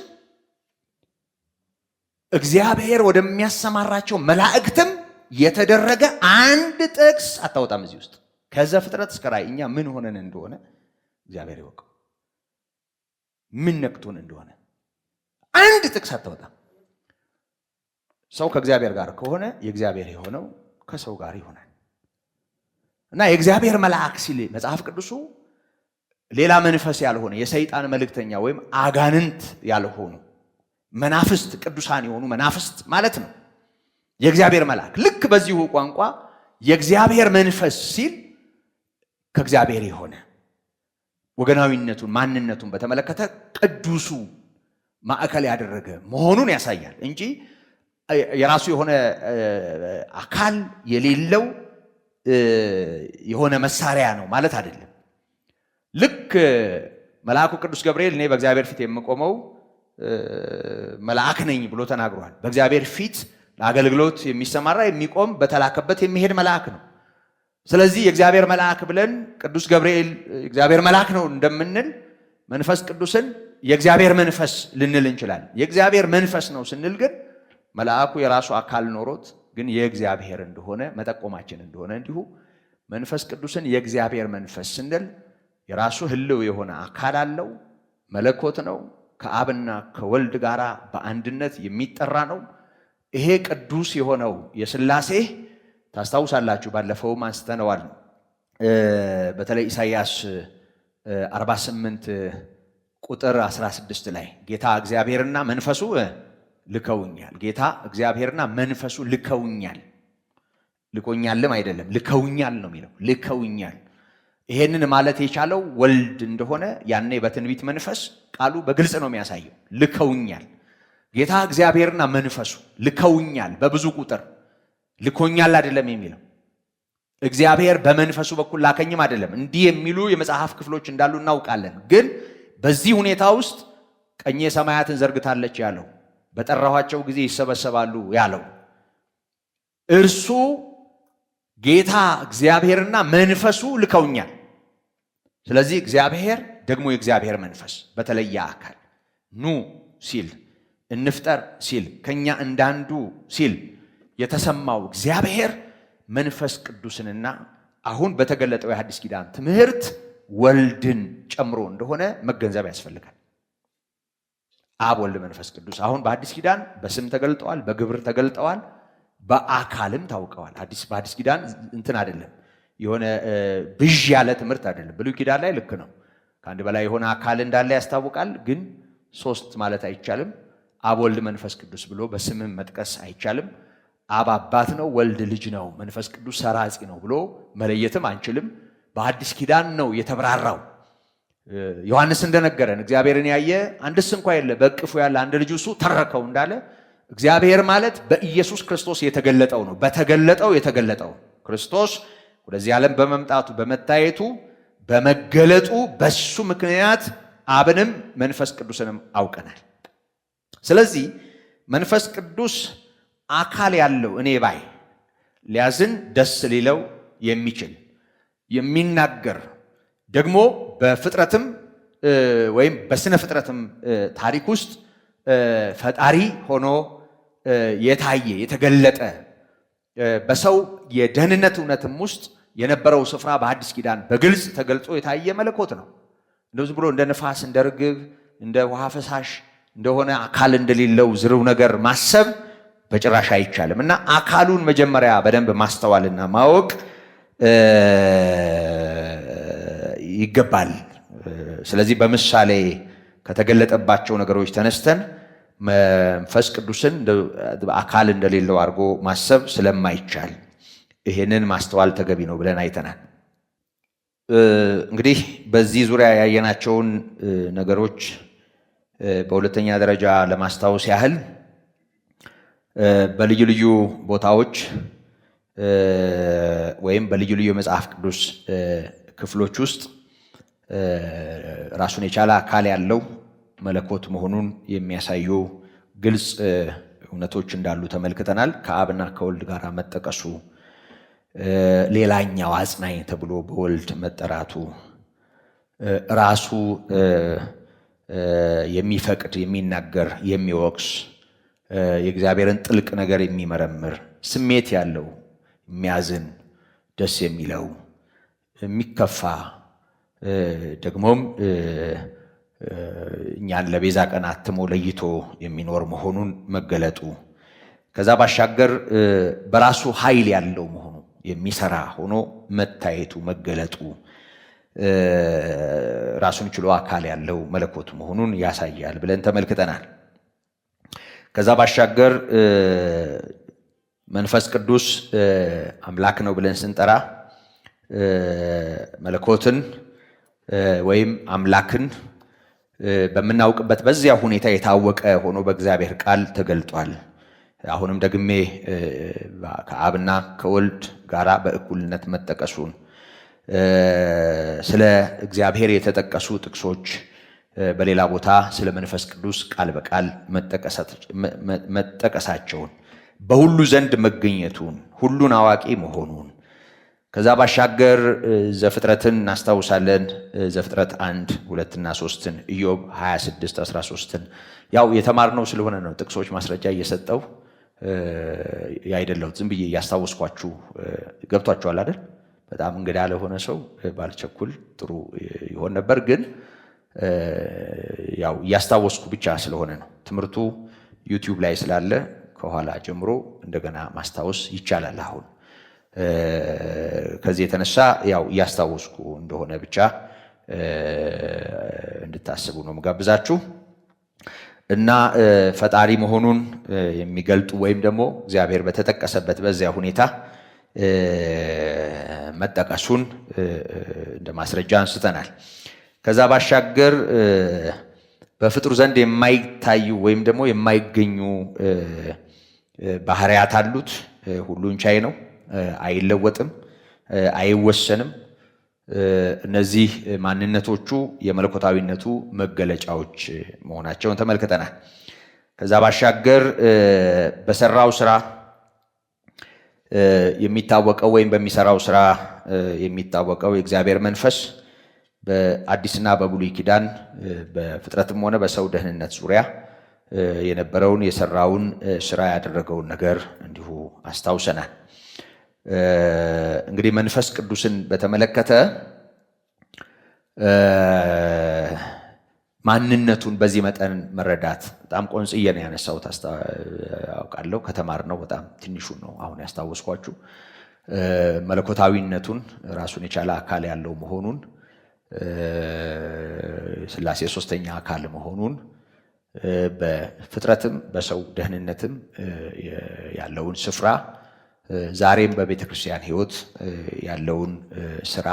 እግዚአብሔር ወደሚያሰማራቸው መላእክትም የተደረገ አንድ ጥቅስ አታወጣም እዚህ ውስጥ። ከዘፍጥረት እስከ ራእይ እኛ ምን ሆነን እንደሆነ እግዚአብሔር ይወቀው፣ ምን ነክቶን እንደሆነ አንድ ጥቅስ አታወጣም። ሰው ከእግዚአብሔር ጋር ከሆነ የእግዚአብሔር የሆነው ከሰው ጋር ይሆናል እና የእግዚአብሔር መልአክ ሲል መጽሐፍ ቅዱሱ ሌላ መንፈስ ያልሆነ የሰይጣን መልእክተኛ ወይም አጋንንት ያልሆኑ መናፍስት፣ ቅዱሳን የሆኑ መናፍስት ማለት ነው የእግዚአብሔር መልአክ። ልክ በዚሁ ቋንቋ የእግዚአብሔር መንፈስ ሲል ከእግዚአብሔር የሆነ ወገናዊነቱን ማንነቱን በተመለከተ ቅዱሱ ማዕከል ያደረገ መሆኑን ያሳያል እንጂ የራሱ የሆነ አካል የሌለው የሆነ መሳሪያ ነው ማለት አይደለም። ልክ መልአኩ ቅዱስ ገብርኤል እኔ በእግዚአብሔር ፊት የምቆመው መልአክ ነኝ ብሎ ተናግሯል። በእግዚአብሔር ፊት ለአገልግሎት የሚሰማራ የሚቆም በተላከበት የሚሄድ መልአክ ነው። ስለዚህ የእግዚአብሔር መልአክ ብለን ቅዱስ ገብርኤል እግዚአብሔር መልአክ ነው እንደምንል መንፈስ ቅዱስን የእግዚአብሔር መንፈስ ልንል እንችላለን። የእግዚአብሔር መንፈስ ነው ስንል ግን መልአኩ የራሱ አካል ኖሮት ግን የእግዚአብሔር እንደሆነ መጠቆማችን እንደሆነ እንዲሁ መንፈስ ቅዱስን የእግዚአብሔር መንፈስ ስንል የራሱ ህልው የሆነ አካል አለው፣ መለኮት ነው፣ ከአብና ከወልድ ጋር በአንድነት የሚጠራ ነው። ይሄ ቅዱስ የሆነው የሥላሴ ታስታውሳላችሁ፣ ባለፈውም አንስተነዋል። በተለይ ኢሳይያስ 48 ቁጥር 16 ላይ ጌታ እግዚአብሔርና መንፈሱ ልከውኛል። ጌታ እግዚአብሔርና መንፈሱ ልከውኛል። ልኮኛልም አይደለም ልከውኛል ነው የሚለው። ልከውኛል። ይሄንን ማለት የቻለው ወልድ እንደሆነ ያኔ በትንቢት መንፈስ ቃሉ በግልጽ ነው የሚያሳየው። ልከውኛል። ጌታ እግዚአብሔርና መንፈሱ ልከውኛል። በብዙ ቁጥር ልኮኛል አይደለም የሚለው። እግዚአብሔር በመንፈሱ በኩል ላከኝም አይደለም። እንዲህ የሚሉ የመጽሐፍ ክፍሎች እንዳሉ እናውቃለን። ግን በዚህ ሁኔታ ውስጥ ቀኜ ሰማያትን ዘርግታለች ያለው፣ በጠራኋቸው ጊዜ ይሰበሰባሉ ያለው እርሱ ጌታ እግዚአብሔርና መንፈሱ ልከውኛል። ስለዚህ እግዚአብሔር ደግሞ የእግዚአብሔር መንፈስ በተለየ አካል ኑ ሲል፣ እንፍጠር ሲል፣ ከኛ እንዳንዱ ሲል የተሰማው እግዚአብሔር መንፈስ ቅዱስንና አሁን በተገለጠው የሐዲስ ኪዳን ትምህርት ወልድን ጨምሮ እንደሆነ መገንዘብ ያስፈልጋል። አብ፣ ወልድ፣ መንፈስ ቅዱስ አሁን በሐዲስ ኪዳን በስም ተገልጠዋል፣ በግብር ተገልጠዋል፣ በአካልም ታውቀዋል። በሐዲስ ኪዳን እንትን አይደለም፣ የሆነ ብዥ ያለ ትምህርት አይደለም። ብሉይ ኪዳን ላይ ልክ ነው፣ ከአንድ በላይ የሆነ አካል እንዳለ ያስታውቃል። ግን ሶስት ማለት አይቻልም። አብ፣ ወልድ፣ መንፈስ ቅዱስ ብሎ በስምም መጥቀስ አይቻልም። አብ አባት ነው፣ ወልድ ልጅ ነው፣ መንፈስ ቅዱስ ሰራጺ ነው ብሎ መለየትም አንችልም። በሐዲስ ኪዳን ነው የተብራራው። ዮሐንስ እንደነገረን እግዚአብሔርን ያየ አንድስ እንኳ የለ፣ በእቅፉ ያለ አንድ ልጁ እሱ ተረከው እንዳለ እግዚአብሔር ማለት በኢየሱስ ክርስቶስ የተገለጠው ነው። በተገለጠው የተገለጠው ክርስቶስ ወደዚህ ዓለም በመምጣቱ በመታየቱ በመገለጡ በሱ ምክንያት አብንም መንፈስ ቅዱስንም አውቀናል። ስለዚህ መንፈስ ቅዱስ አካል ያለው እኔ ባይ ሊያዝን ደስ ሊለው የሚችል የሚናገር ደግሞ በፍጥረትም ወይም በስነ ፍጥረትም ታሪክ ውስጥ ፈጣሪ ሆኖ የታየ የተገለጠ በሰው የደህንነት እውነትም ውስጥ የነበረው ስፍራ በሐዲስ ኪዳን በግልጽ ተገልጾ የታየ መለኮት ነው። እንደው ዝም ብሎ እንደ ንፋስ፣ እንደ ርግብ፣ እንደ ውሃ ፈሳሽ እንደሆነ አካል እንደሌለው ዝርው ነገር ማሰብ በጭራሽ አይቻልም እና አካሉን መጀመሪያ በደንብ ማስተዋልና ማወቅ ይገባል። ስለዚህ በምሳሌ ከተገለጠባቸው ነገሮች ተነስተን መንፈስ ቅዱስን አካል እንደሌለው አድርጎ ማሰብ ስለማይቻል ይሄንን ማስተዋል ተገቢ ነው ብለን አይተናል። እንግዲህ በዚህ ዙሪያ ያየናቸውን ነገሮች በሁለተኛ ደረጃ ለማስታወስ ያህል በልዩ ልዩ ቦታዎች ወይም በልዩ ልዩ የመጽሐፍ ቅዱስ ክፍሎች ውስጥ ራሱን የቻለ አካል ያለው መለኮት መሆኑን የሚያሳዩ ግልጽ እውነቶች እንዳሉ ተመልክተናል። ከአብና ከወልድ ጋር መጠቀሱ፣ ሌላኛው አጽናኝ ተብሎ በወልድ መጠራቱ፣ ራሱ የሚፈቅድ የሚናገር የሚወቅስ የእግዚአብሔርን ጥልቅ ነገር የሚመረምር ስሜት ያለው የሚያዝን ደስ የሚለው የሚከፋ ደግሞም እኛን ለቤዛ ቀን አትሞ ለይቶ የሚኖር መሆኑን መገለጡ፣ ከዛ ባሻገር በራሱ ኃይል ያለው መሆኑ የሚሰራ ሆኖ መታየቱ መገለጡ ራሱን ችሎ አካል ያለው መለኮት መሆኑን ያሳያል ብለን ተመልክተናል። ከዛ ባሻገር መንፈስ ቅዱስ አምላክ ነው ብለን ስንጠራ መለኮትን ወይም አምላክን በምናውቅበት በዚያ ሁኔታ የታወቀ ሆኖ በእግዚአብሔር ቃል ተገልጧል። አሁንም ደግሜ ከአብና ከወልድ ጋራ በእኩልነት መጠቀሱን ስለ እግዚአብሔር የተጠቀሱ ጥቅሶች በሌላ ቦታ ስለ መንፈስ ቅዱስ ቃል በቃል መጠቀሳቸውን በሁሉ ዘንድ መገኘቱን ሁሉን አዋቂ መሆኑን ከዛ ባሻገር ዘፍጥረትን እናስታውሳለን። ዘፍጥረት 1፣ 2 እና 3ን ኢዮብ 26፣ 13ን ያው የተማርነው ስለሆነ ነው ጥቅሶች ማስረጃ እየሰጠው ያይደለሁት ዝም ብዬ እያስታወስኳችሁ ገብቷችኋል አይደል? በጣም እንግዳ ለሆነ ሰው ባልቸኩል ጥሩ ይሆን ነበር፣ ግን ያው እያስታወስኩ ብቻ ስለሆነ ነው። ትምህርቱ ዩቲዩብ ላይ ስላለ ከኋላ ጀምሮ እንደገና ማስታወስ ይቻላል። አሁን ከዚህ የተነሳ ያው እያስታወስኩ እንደሆነ ብቻ እንድታስቡ ነው መጋብዛችሁ። እና ፈጣሪ መሆኑን የሚገልጡ ወይም ደግሞ እግዚአብሔር በተጠቀሰበት በዚያ ሁኔታ መጠቀሱን እንደ ማስረጃ አንስተናል። ከዛ ባሻገር በፍጡር ዘንድ የማይታዩ ወይም ደግሞ የማይገኙ ባህሪያት አሉት። ሁሉን ቻይ ነው፣ አይለወጥም፣ አይወሰንም። እነዚህ ማንነቶቹ የመለኮታዊነቱ መገለጫዎች መሆናቸውን ተመልክተናል። ከዛ ባሻገር በሰራው ስራ የሚታወቀው ወይም በሚሰራው ስራ የሚታወቀው የእግዚአብሔር መንፈስ በአዲስና በብሉይ ኪዳን በፍጥረትም ሆነ በሰው ደህንነት ዙሪያ የነበረውን የሰራውን ስራ ያደረገውን ነገር እንዲሁ አስታውሰናል። እንግዲህ መንፈስ ቅዱስን በተመለከተ ማንነቱን በዚህ መጠን መረዳት በጣም ቆንጽዬ ነው ያነሳሁት። አውቃለሁ ከተማርነው በጣም ትንሹ ነው አሁን ያስታወስኳችሁ። መለኮታዊነቱን ራሱን የቻለ አካል ያለው መሆኑን፣ ሥላሴ ሶስተኛ አካል መሆኑን፣ በፍጥረትም በሰው ደህንነትም ያለውን ስፍራ፣ ዛሬም በቤተ ክርስቲያን ሕይወት ያለውን ስራ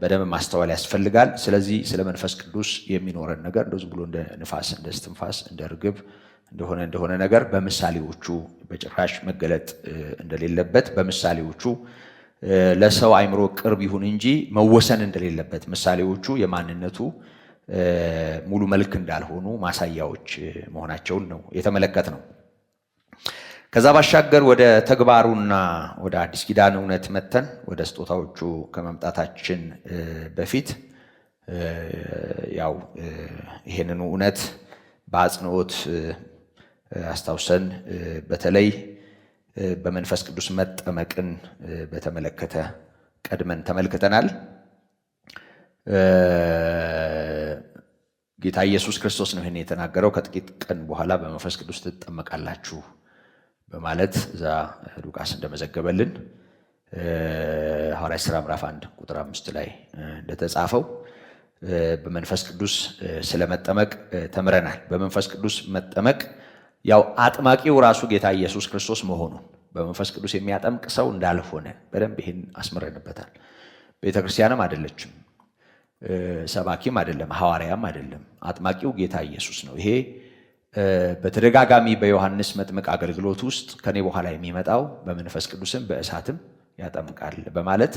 በደንብ ማስተዋል ያስፈልጋል። ስለዚህ ስለ መንፈስ ቅዱስ የሚኖረን ነገር እንደዚህ ብሎ እንደ ንፋስ፣ እንደ እስትንፋስ፣ እንደ ርግብ እንደሆነ ነገር በምሳሌዎቹ በጭራሽ መገለጥ እንደሌለበት፣ በምሳሌዎቹ ለሰው አእምሮ ቅርብ ይሁን እንጂ መወሰን እንደሌለበት፣ ምሳሌዎቹ የማንነቱ ሙሉ መልክ እንዳልሆኑ ማሳያዎች መሆናቸውን ነው የተመለከትነው። ከዛ ባሻገር ወደ ተግባሩና ወደ አዲስ ኪዳን እውነት መተን ወደ ስጦታዎቹ ከመምጣታችን በፊት ያው ይሄንን እውነት በአጽንኦት አስታውሰን በተለይ በመንፈስ ቅዱስ መጠመቅን በተመለከተ ቀድመን ተመልክተናል። ጌታ ኢየሱስ ክርስቶስ ነው ይሄን የተናገረው። ከጥቂት ቀን በኋላ በመንፈስ ቅዱስ ትጠመቃላችሁ በማለት እዛ ሉቃስ እንደመዘገበልን ሐዋርያት ሥራ ምዕራፍ 1 ቁጥር 5 ላይ እንደተጻፈው በመንፈስ ቅዱስ ስለመጠመቅ ተምረናል። በመንፈስ ቅዱስ መጠመቅ ያው አጥማቂው ራሱ ጌታ ኢየሱስ ክርስቶስ መሆኑን በመንፈስ ቅዱስ የሚያጠምቅ ሰው እንዳልሆነ በደንብ ይህን አስምረንበታል። ቤተክርስቲያንም አይደለችም፣ ሰባኪም አይደለም፣ ሐዋርያም አይደለም። አጥማቂው ጌታ ኢየሱስ ነው። ይሄ በተደጋጋሚ በዮሐንስ መጥምቅ አገልግሎት ውስጥ ከኔ በኋላ የሚመጣው በመንፈስ ቅዱስም በእሳትም ያጠምቃል በማለት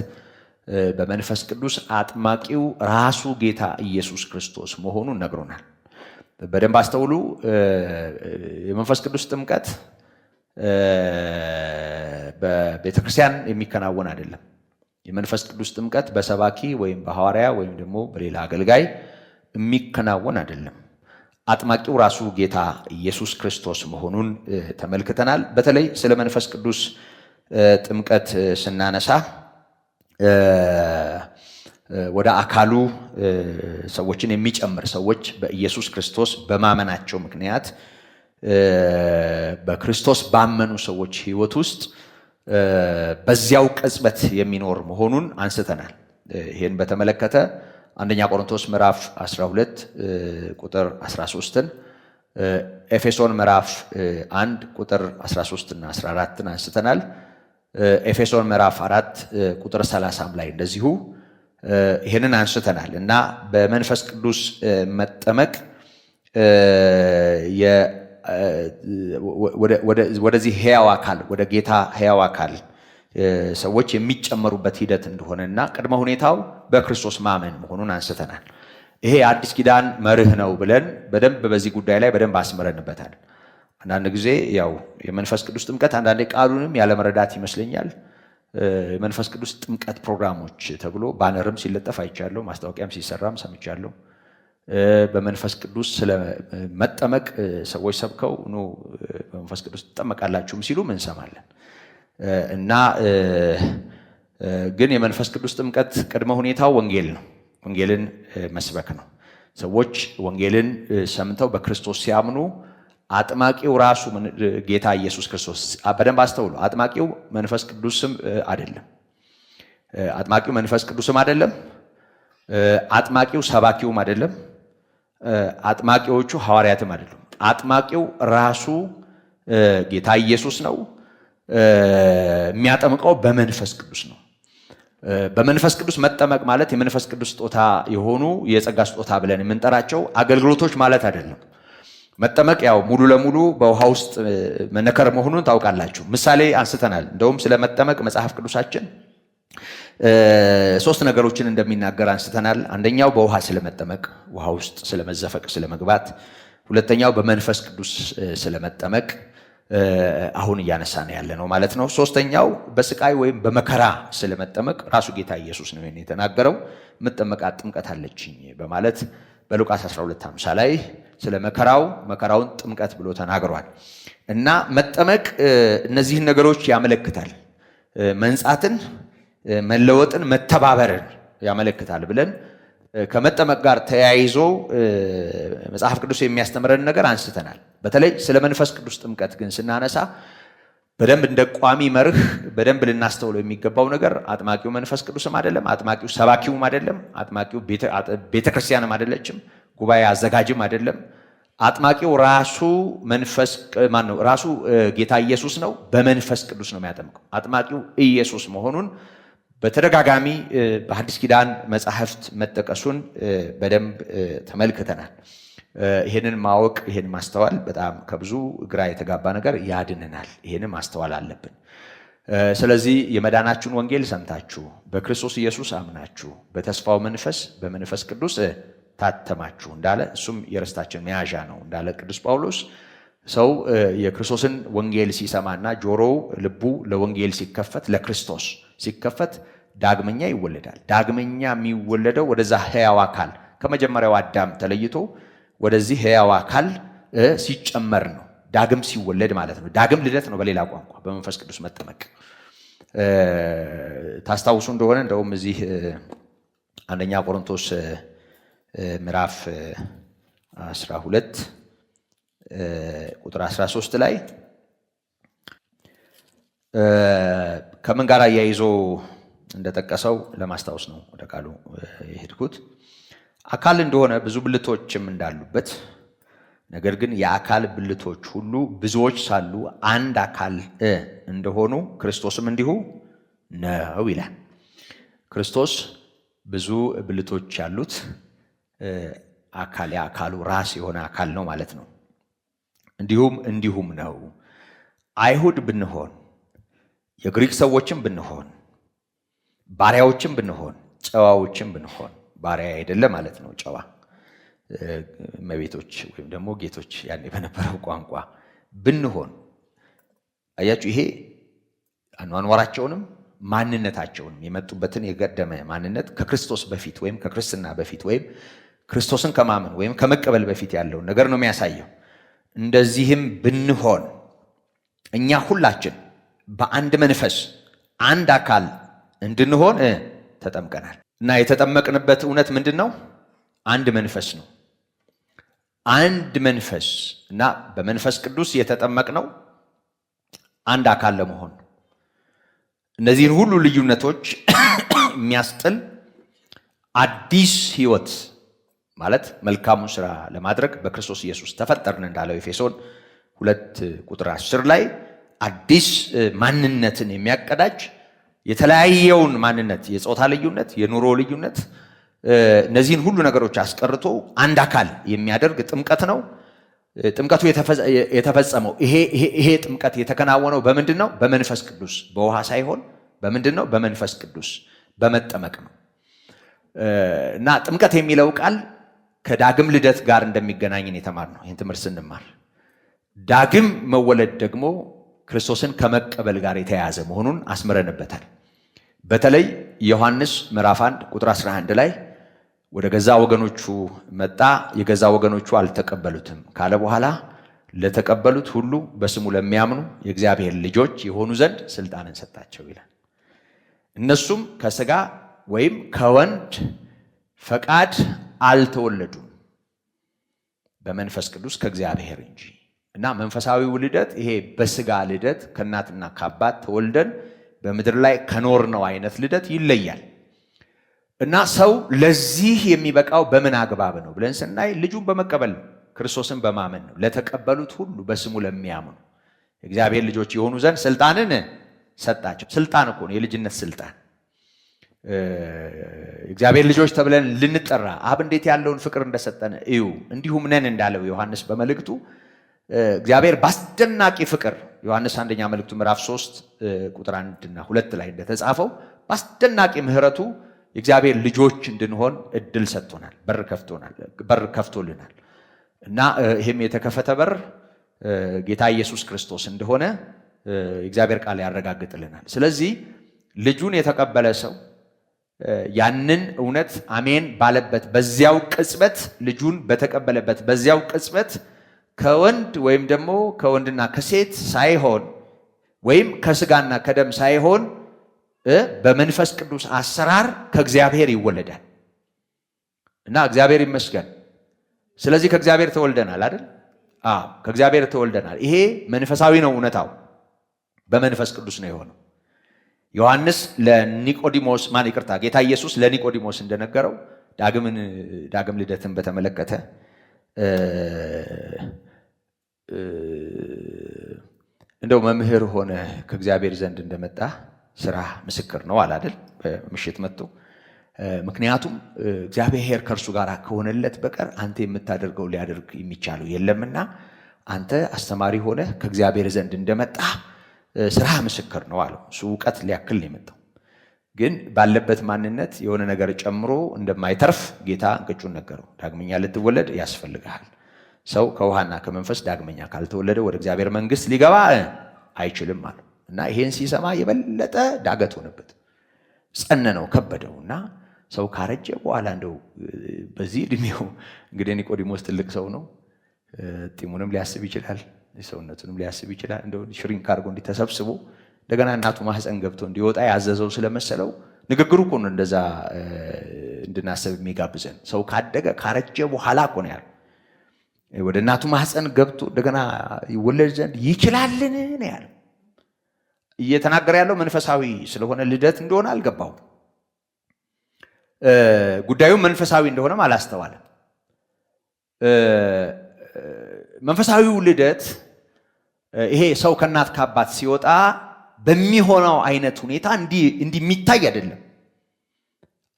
በመንፈስ ቅዱስ አጥማቂው ራሱ ጌታ ኢየሱስ ክርስቶስ መሆኑን ነግሮናል። በደንብ አስተውሉ። የመንፈስ ቅዱስ ጥምቀት በቤተክርስቲያን የሚከናወን አይደለም። የመንፈስ ቅዱስ ጥምቀት በሰባኪ ወይም በሐዋርያ ወይም ደግሞ በሌላ አገልጋይ የሚከናወን አይደለም። አጥማቂው ራሱ ጌታ ኢየሱስ ክርስቶስ መሆኑን ተመልክተናል። በተለይ ስለ መንፈስ ቅዱስ ጥምቀት ስናነሳ ወደ አካሉ ሰዎችን የሚጨምር፣ ሰዎች በኢየሱስ ክርስቶስ በማመናቸው ምክንያት በክርስቶስ ባመኑ ሰዎች ሕይወት ውስጥ በዚያው ቅጽበት የሚኖር መሆኑን አንስተናል። ይህን በተመለከተ አንደኛ ቆሮንቶስ ምዕራፍ 12 ቁጥር 13ን፣ ኤፌሶን ምዕራፍ 1 ቁጥር 13 እና 14ን አንስተናል። ኤፌሶን ምዕራፍ 4 ቁጥር 30 ላይ እንደዚሁ ይህንን አንስተናል እና በመንፈስ ቅዱስ መጠመቅ ወደዚህ ሕያው አካል ወደ ጌታ ሕያው አካል ሰዎች የሚጨመሩበት ሂደት እንደሆነና ቅድመ ሁኔታው በክርስቶስ ማመን መሆኑን አንስተናል። ይሄ የአዲስ ኪዳን መርህ ነው ብለን በደንብ በዚህ ጉዳይ ላይ በደንብ አስምረንበታል። አንዳንድ ጊዜ ያው የመንፈስ ቅዱስ ጥምቀት አንዳንዴ ቃሉንም ያለመረዳት ይመስለኛል የመንፈስ ቅዱስ ጥምቀት ፕሮግራሞች ተብሎ ባነርም ሲለጠፍ አይቻለሁ፣ ማስታወቂያም ሲሰራም ሰምቻለሁ። በመንፈስ ቅዱስ ስለመጠመቅ ሰዎች ሰብከው ኑ በመንፈስ ቅዱስ ትጠመቃላችሁም ሲሉ እንሰማለን። እና ግን የመንፈስ ቅዱስ ጥምቀት ቅድመ ሁኔታው ወንጌል ነው። ወንጌልን መስበክ ነው። ሰዎች ወንጌልን ሰምተው በክርስቶስ ሲያምኑ አጥማቂው ራሱ ጌታ ኢየሱስ ክርስቶስ፣ በደንብ አስተውሉ። አጥማቂው መንፈስ ቅዱስም አይደለም። አጥማቂው መንፈስ ቅዱስም አይደለም። አጥማቂው ሰባኪውም አይደለም። አጥማቂዎቹ ሐዋርያትም አይደሉም። አጥማቂው ራሱ ጌታ ኢየሱስ ነው። የሚያጠምቀው በመንፈስ ቅዱስ ነው። በመንፈስ ቅዱስ መጠመቅ ማለት የመንፈስ ቅዱስ ስጦታ የሆኑ የጸጋ ስጦታ ብለን የምንጠራቸው አገልግሎቶች ማለት አይደለም። መጠመቅ ያው ሙሉ ለሙሉ በውሃ ውስጥ መነከር መሆኑን ታውቃላችሁ። ምሳሌ አንስተናል። እንደውም ስለ መጠመቅ መጽሐፍ ቅዱሳችን 3 ነገሮችን እንደሚናገር አንስተናል። አንደኛው በውሃ ስለመጠመቅ፣ ውሃ ውስጥ ስለመዘፈቅ ስለመግባት፣ ሁለተኛው በመንፈስ ቅዱስ ስለመጠመቅ አሁን እያነሳን ያለ ነው ማለት ነው። ሶስተኛው በስቃይ ወይም በመከራ ስለመጠመቅ ራሱ ጌታ ኢየሱስ ነው የተናገረው። የምጠመቃት ጥምቀት አለችኝ በማለት በሉቃስ 12:50 ላይ ስለ መከራውን ጥምቀት ብሎ ተናግሯል። እና መጠመቅ እነዚህን ነገሮች ያመለክታል። መንጻትን፣ መለወጥን፣ መተባበርን ያመለክታል ብለን ከመጠመቅ ጋር ተያይዞ መጽሐፍ ቅዱስ የሚያስተምረን ነገር አንስተናል። በተለይ ስለ መንፈስ ቅዱስ ጥምቀት ግን ስናነሳ በደንብ እንደ ቋሚ መርህ በደንብ ልናስተውለው የሚገባው ነገር አጥማቂው መንፈስ ቅዱስም አይደለም፣ አጥማቂው ሰባኪውም አይደለም፣ አጥማቂው ቤተክርስቲያንም አይደለችም፣ ጉባኤ አዘጋጅም አይደለም። አጥማቂው ራሱ ራሱ ጌታ ኢየሱስ ነው። በመንፈስ ቅዱስ ነው የሚያጠምቀው። አጥማቂው ኢየሱስ መሆኑን በተደጋጋሚ በሐዲስ ኪዳን መጻሕፍት መጠቀሱን በደንብ ተመልክተናል። ይሄንን ማወቅ፣ ይሄን ማስተዋል በጣም ከብዙ ግራ የተጋባ ነገር ያድነናል። ይሄንን ማስተዋል አለብን። ስለዚህ የመዳናችሁን ወንጌል ሰምታችሁ በክርስቶስ ኢየሱስ አምናችሁ በተስፋው መንፈስ በመንፈስ ቅዱስ ታተማችሁ እንዳለ፣ እሱም የርስታችን መያዣ ነው እንዳለ ቅዱስ ጳውሎስ፣ ሰው የክርስቶስን ወንጌል ሲሰማና ጆሮው ልቡ ለወንጌል ሲከፈት፣ ለክርስቶስ ሲከፈት ዳግመኛ ይወለዳል። ዳግመኛ የሚወለደው ወደዛ ሕያው አካል ከመጀመሪያው አዳም ተለይቶ ወደዚህ ሕያው አካል ሲጨመር ነው። ዳግም ሲወለድ ማለት ነው። ዳግም ልደት ነው በሌላ ቋንቋ በመንፈስ ቅዱስ መጠመቅ። ታስታውሱ እንደሆነ እንደውም እዚህ አንደኛ ቆሮንቶስ ምዕራፍ 12 ቁጥር 13 ላይ ከምን ጋር አያይዞ እንደጠቀሰው ለማስታወስ ነው ወደ ቃሉ የሄድኩት። አካል እንደሆነ ብዙ ብልቶችም እንዳሉበት፣ ነገር ግን የአካል ብልቶች ሁሉ ብዙዎች ሳሉ አንድ አካል እንደሆኑ ክርስቶስም እንዲሁ ነው ይላል። ክርስቶስ ብዙ ብልቶች ያሉት አካል፣ የአካሉ ራስ የሆነ አካል ነው ማለት ነው። እንዲሁም ነው አይሁድ ብንሆን፣ የግሪክ ሰዎችም ብንሆን፣ ባሪያዎችም ብንሆን፣ ጨዋዎችም ብንሆን፣ ባሪያ አይደለም ማለት ነው ጨዋ፣ እመቤቶች ወይም ደግሞ ጌቶች ያኔ በነበረው ቋንቋ ብንሆን፣ አያችሁ፣ ይሄ አኗኗራቸውንም ማንነታቸውንም የመጡበትን የቀደመ ማንነት ከክርስቶስ በፊት ወይም ከክርስትና በፊት ወይም ክርስቶስን ከማመን ወይም ከመቀበል በፊት ያለውን ነገር ነው የሚያሳየው። እንደዚህም ብንሆን እኛ ሁላችን በአንድ መንፈስ አንድ አካል እንድንሆን ተጠምቀናል። እና የተጠመቅንበት እውነት ምንድን ነው? አንድ መንፈስ ነው። አንድ መንፈስ እና በመንፈስ ቅዱስ የተጠመቅነው አንድ አካል ለመሆን፣ እነዚህን ሁሉ ልዩነቶች የሚያስጥል አዲስ ሕይወት ማለት መልካሙን ስራ ለማድረግ በክርስቶስ ኢየሱስ ተፈጠርን እንዳለው ኤፌሶን 2 ቁጥር 10 ላይ አዲስ ማንነትን የሚያቀዳጅ የተለያየውን ማንነት፣ የጾታ ልዩነት፣ የኑሮ ልዩነት፣ እነዚህን ሁሉ ነገሮች አስቀርቶ አንድ አካል የሚያደርግ ጥምቀት ነው። ጥምቀቱ የተፈጸመው ይሄ ጥምቀት የተከናወነው በምንድን ነው? በመንፈስ ቅዱስ፣ በውሃ ሳይሆን በምንድን ነው? በመንፈስ ቅዱስ በመጠመቅ ነው። እና ጥምቀት የሚለው ቃል ከዳግም ልደት ጋር እንደሚገናኝን የተማርነው ይህን ትምህርት ስንማር፣ ዳግም መወለድ ደግሞ ክርስቶስን ከመቀበል ጋር የተያያዘ መሆኑን አስምረንበታል። በተለይ ዮሐንስ ምዕራፍ 1 ቁጥር 11 ላይ ወደ ገዛ ወገኖቹ መጣ፣ የገዛ ወገኖቹ አልተቀበሉትም ካለ በኋላ ለተቀበሉት ሁሉ በስሙ ለሚያምኑ የእግዚአብሔር ልጆች የሆኑ ዘንድ ስልጣንን ሰጣቸው ይላል። እነሱም ከሥጋ ወይም ከወንድ ፈቃድ አልተወለዱም በመንፈስ ቅዱስ ከእግዚአብሔር እንጂ። እና መንፈሳዊው ልደት ይሄ በሥጋ ልደት ከእናትና ከአባት ተወልደን በምድር ላይ ከኖርነው አይነት ልደት ይለያል። እና ሰው ለዚህ የሚበቃው በምን አግባብ ነው ብለን ስናይ ልጁን በመቀበል ነው፣ ክርስቶስን በማመን ነው። ለተቀበሉት ሁሉ በስሙ ለሚያምኑ የእግዚአብሔር ልጆች የሆኑ ዘንድ ስልጣንን ሰጣቸው። ስልጣን እኮ ነው፣ የልጅነት ስልጣን። እግዚአብሔር ልጆች ተብለን ልንጠራ አብ እንዴት ያለውን ፍቅር እንደሰጠን እዩ እንዲሁም ነን እንዳለው ዮሐንስ በመልእክቱ እግዚአብሔር በአስደናቂ ፍቅር ዮሐንስ አንደኛ መልእክቱ ምዕራፍ 3 ቁጥር 1 እና 2 ላይ እንደተጻፈው በአስደናቂ ምሕረቱ የእግዚአብሔር ልጆች እንድንሆን እድል ሰጥቶናል፣ በር ከፍቶልናል። እና ይህም የተከፈተ በር ጌታ ኢየሱስ ክርስቶስ እንደሆነ የእግዚአብሔር ቃል ያረጋግጥልናል። ስለዚህ ልጁን የተቀበለ ሰው ያንን እውነት አሜን ባለበት በዚያው ቅጽበት፣ ልጁን በተቀበለበት በዚያው ቅጽበት ከወንድ ወይም ደግሞ ከወንድና ከሴት ሳይሆን ወይም ከስጋና ከደም ሳይሆን በመንፈስ ቅዱስ አሰራር ከእግዚአብሔር ይወለዳል። እና እግዚአብሔር ይመስገን። ስለዚህ ከእግዚአብሔር ተወልደናል አይደል? አዎ ከእግዚአብሔር ተወልደናል። ይሄ መንፈሳዊ ነው እውነታው፣ በመንፈስ ቅዱስ ነው የሆነው። ዮሐንስ ለኒቆዲሞስ ጌታ ኢየሱስ ለኒቆዲሞስ እንደነገረው ዳግም ልደትን በተመለከተ እንደው መምህር ሆነ ከእግዚአብሔር ዘንድ እንደመጣ ስራ ምስክር ነው አላደል? በምሽት መጥቶ ምክንያቱም እግዚአብሔር ከእርሱ ጋር ከሆነለት በቀር አንተ የምታደርገው ሊያደርግ የሚቻለው የለምና አንተ አስተማሪ ሆነ ከእግዚአብሔር ዘንድ እንደመጣ ስራ ምስክር ነው አለው። እሱ እውቀት ሊያክል ነው የመጣው፣ ግን ባለበት ማንነት የሆነ ነገር ጨምሮ እንደማይተርፍ ጌታ እንቅጩን ነገረው። ዳግመኛ ልትወለድ ያስፈልግሃል። ሰው ከውሃና ከመንፈስ ዳግመኛ ካልተወለደ ወደ እግዚአብሔር መንግሥት ሊገባ አይችልም አለው። እና ይሄን ሲሰማ የበለጠ ዳገት ሆነበት፣ ጸነነው፣ ከበደውና ሰው ካረጀ በኋላ እንደው በዚህ እድሜው እንግዲህ ኒቆዲሞስ ትልቅ ሰው ነው። ጢሙንም ሊያስብ ይችላል፣ ሰውነቱንም ሊያስብ ይችላል። እንደው ሽሪንክ አድርጎ እንዲተሰብስቦ እንደገና እናቱ ማህፀን ገብቶ እንዲወጣ ያዘዘው ስለመሰለው ንግግሩ እኮ ነው እንደዛ እንድናስብ የሚጋብዘን። ሰው ካደገ ካረጀ በኋላ እኮ ነው ያለው። ወደ እናቱ ማህፀን ገብቶ እንደገና ይወለድ ዘንድ ይችላልን ነው ያለው። እየተናገረ ያለው መንፈሳዊ ስለሆነ ልደት እንደሆነ አልገባው። ጉዳዩ መንፈሳዊ እንደሆነም አላስተዋለም። መንፈሳዊው ልደት ይሄ ሰው ከእናት ከአባት ሲወጣ በሚሆነው አይነት ሁኔታ እንዲህ የሚታይ አይደለም።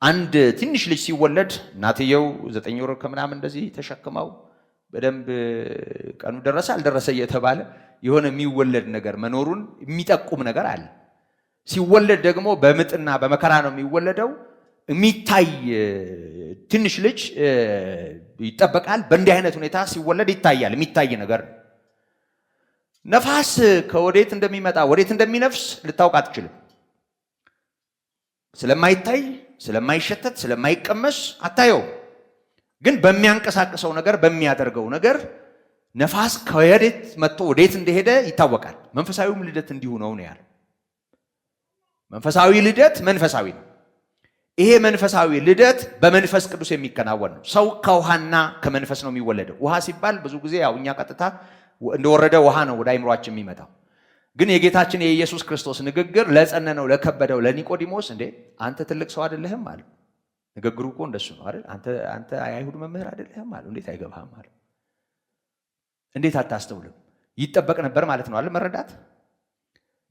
አንድ ትንሽ ልጅ ሲወለድ እናትየው 9 ወር ከምናምን እንደዚህ ተሸክመው በደንብ ቀኑ ደረሰ አልደረሰ እየተባለ የሆነ የሚወለድ ነገር መኖሩን የሚጠቁም ነገር አለ። ሲወለድ ደግሞ በምጥና በመከራ ነው የሚወለደው። የሚታይ ትንሽ ልጅ ይጠበቃል። በእንዲህ አይነት ሁኔታ ሲወለድ ይታያል፣ የሚታይ ነገር ነው። ነፋስ ከወዴት እንደሚመጣ ወዴት እንደሚነፍስ ልታውቅ አትችልም። ስለማይታይ፣ ስለማይሸተት፣ ስለማይቀመስ አታየው። ግን በሚያንቀሳቅሰው ነገር፣ በሚያደርገው ነገር ነፋስ ከወዴት መጥቶ ወዴት እንደሄደ ይታወቃል። መንፈሳዊውም ልደት እንዲሁ ነው ያለው። መንፈሳዊ ልደት መንፈሳዊ ነው። ይሄ መንፈሳዊ ልደት በመንፈስ ቅዱስ የሚከናወን ነው። ሰው ከውሃና ከመንፈስ ነው የሚወለደው። ውሃ ሲባል ብዙ ጊዜ ያው እኛ ቀጥታ እንደወረደ ውሃ ነው ወደ አይምሯችን የሚመጣው። ግን የጌታችን የኢየሱስ ክርስቶስ ንግግር ለጸነነው ለከበደው ለኒቆዲሞስ እንዴ አንተ ትልቅ ሰው አይደለህም አለ። ንግግሩ እኮ እንደሱ ነው አይደል? አንተ አይሁድ መምህር አይደለህም አለ። እንዴት አይገባህም አለ። እንዴት አታስተውልም? ይጠበቅ ነበር ማለት ነው አይደል?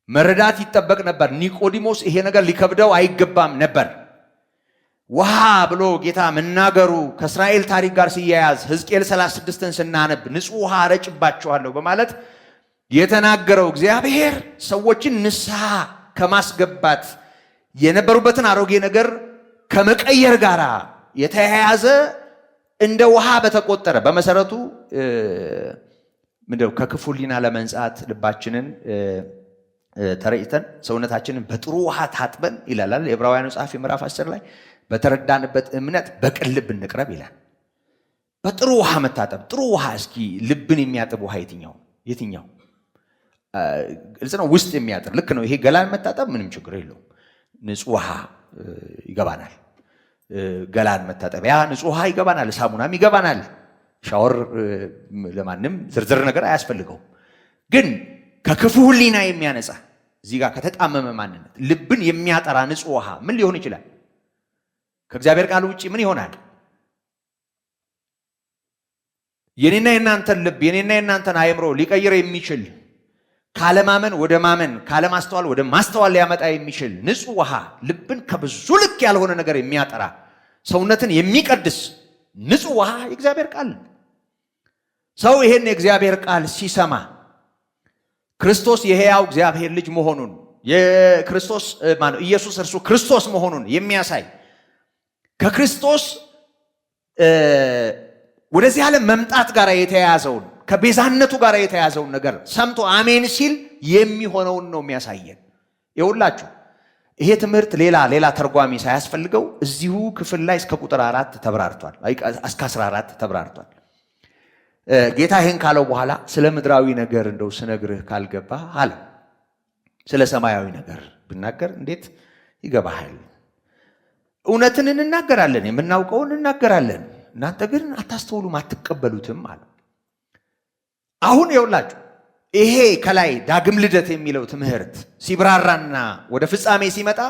መረዳት ይጠበቅ ነበር። ኒቆዲሞስ ይሄ ነገር ሊከብደው አይገባም ነበር። ውሃ ብሎ ጌታ መናገሩ ከእስራኤል ታሪክ ጋር ሲያያዝ ሕዝቅኤል 36ን ስናነብ ንጹህ ውሃ ረጭባቸዋለሁ በማለት የተናገረው እግዚአብሔር ሰዎችን ንስሐ ከማስገባት የነበሩበትን አሮጌ ነገር ከመቀየር ጋር የተያያዘ እንደ ውሃ በተቆጠረ በመሰረቱ ምንድነው ከክፉ ሕሊና ለመንጻት ልባችንን ተረጭተን ሰውነታችንን በጥሩ ውሃ ታጥበን ይላል የዕብራውያኑ ጸሐፊ ምዕራፍ 10 ላይ በተረዳንበት እምነት በቅን ልብ እንቅረብ ይላል። በጥሩ ውሃ መታጠብ። ጥሩ ውሃ እስኪ ልብን የሚያጥብ ውሃ የትኛው? ግልጽ ነው፣ ውስጥ የሚያጥር ልክ ነው። ይሄ ገላን መታጠብ ምንም ችግር የለውም። ንጹህ ውሃ ይገባናል። ገላን መታጠቢያ ንጹህ ውሃ ይገባናል። ሳሙናም ይገባናል። ሻወር ለማንም ዝርዝር ነገር አያስፈልገውም። ግን ከክፉ ሕሊና የሚያነጻ እዚህ ጋር ከተጣመመ ማንነት ልብን የሚያጠራ ንጹህ ውሃ ምን ሊሆን ይችላል? ከእግዚአብሔር ቃል ውጪ ምን ይሆናል? የኔና የናንተን ልብ የኔና የናንተን አእምሮ ሊቀይር የሚችል ካለማመን ወደ ማመን ካለማስተዋል ወደ ማስተዋል ሊያመጣ የሚችል ንጹህ ውሃ ልብን ከብዙ ልክ ያልሆነ ነገር የሚያጠራ ሰውነትን የሚቀድስ ንጹህ ውሃ የእግዚአብሔር ቃል። ሰው ይሄን የእግዚአብሔር ቃል ሲሰማ ክርስቶስ የሕያው እግዚአብሔር ልጅ መሆኑን የክርስቶስ ኢየሱስ እርሱ ክርስቶስ መሆኑን የሚያሳይ ከክርስቶስ ወደዚህ ዓለም መምጣት ጋር የተያያዘውን ከቤዛነቱ ጋር የተያያዘውን ነገር ሰምቶ አሜን ሲል የሚሆነውን ነው የሚያሳየን። ይኸውላችሁ ይሄ ትምህርት ሌላ ተርጓሚ ሳያስፈልገው እዚሁ ክፍል ላይ እስከ ቁጥር 4 ተብራርቷል፣ እስከ 14 ተብራርቷል። ጌታ ይህን ካለው በኋላ ስለ ምድራዊ ነገር እንደው ስነግርህ ካልገባ አለ። ስለ ሰማያዊ ነገር ብናገር እንዴት ይገባሃል? እውነትን እንናገራለን፣ የምናውቀውን እንናገራለን፣ እናንተ ግን አታስተውሉም፣ አትቀበሉትም አለ። አሁን ይኸውላችሁ ይሄ ከላይ ዳግም ልደት የሚለው ትምህርት ሲብራራና ወደ ፍጻሜ ሲመጣ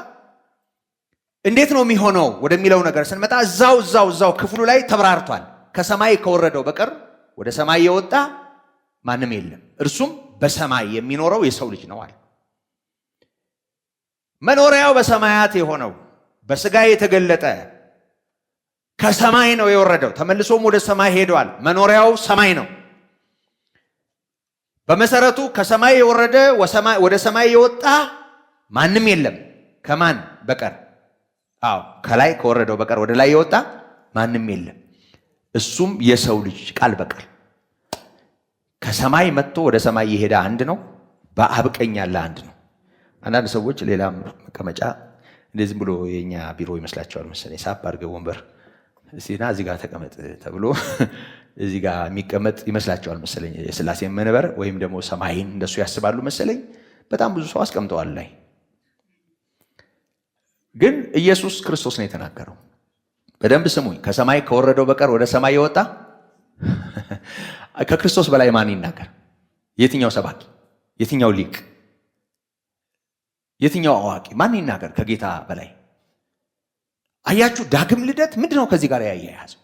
እንዴት ነው የሚሆነው ወደሚለው ነገር ስንመጣ እዛው ክፍሉ ላይ ተብራርቷል። ከሰማይ ከወረደው በቀር ወደ ሰማይ የወጣ ማንም የለም፣ እርሱም በሰማይ የሚኖረው የሰው ልጅ ነው አለ። መኖሪያው በሰማያት የሆነው በስጋ የተገለጠ ከሰማይ ነው የወረደው፣ ተመልሶም ወደ ሰማይ ሄዷል። መኖሪያው ሰማይ ነው። በመሰረቱ ከሰማይ የወረደ ወደ ሰማይ የወጣ ማንም የለም ከማን በቀር? አዎ ከላይ ከወረደው በቀር ወደ ላይ የወጣ ማንም የለም፣ እሱም የሰው ልጅ ቃል በቃል ከሰማይ መጥቶ ወደ ሰማይ የሄደ አንድ ነው፣ በአብ ቀኝ ያለ አንድ ነው። አንዳንድ ሰዎች ሌላም መቀመጫ እንደዚህ ብሎ የኛ ቢሮ ይመስላቸዋል መሰለኝ። ሳብ አድርገው ወንበር ሲና እዚህ ጋር ተቀመጥ ተብሎ እዚህ ጋር የሚቀመጥ ይመስላቸዋል መሰለኝ። የሥላሴ መንበር ወይም ደግሞ ሰማይን እንደሱ ያስባሉ መሰለኝ። በጣም ብዙ ሰው አስቀምጠዋል ላይ። ግን ኢየሱስ ክርስቶስ ነው የተናገረው። በደንብ ስሙኝ። ከሰማይ ከወረደው በቀር ወደ ሰማይ የወጣ ከክርስቶስ በላይ ማን ይናገር? የትኛው ሰባኪ? የትኛው ሊቅ? የትኛው አዋቂ? ማን ይናገር ከጌታ በላይ? አያችሁ፣ ዳግም ልደት ምንድን ነው ከዚህ ጋር ያያያዘው?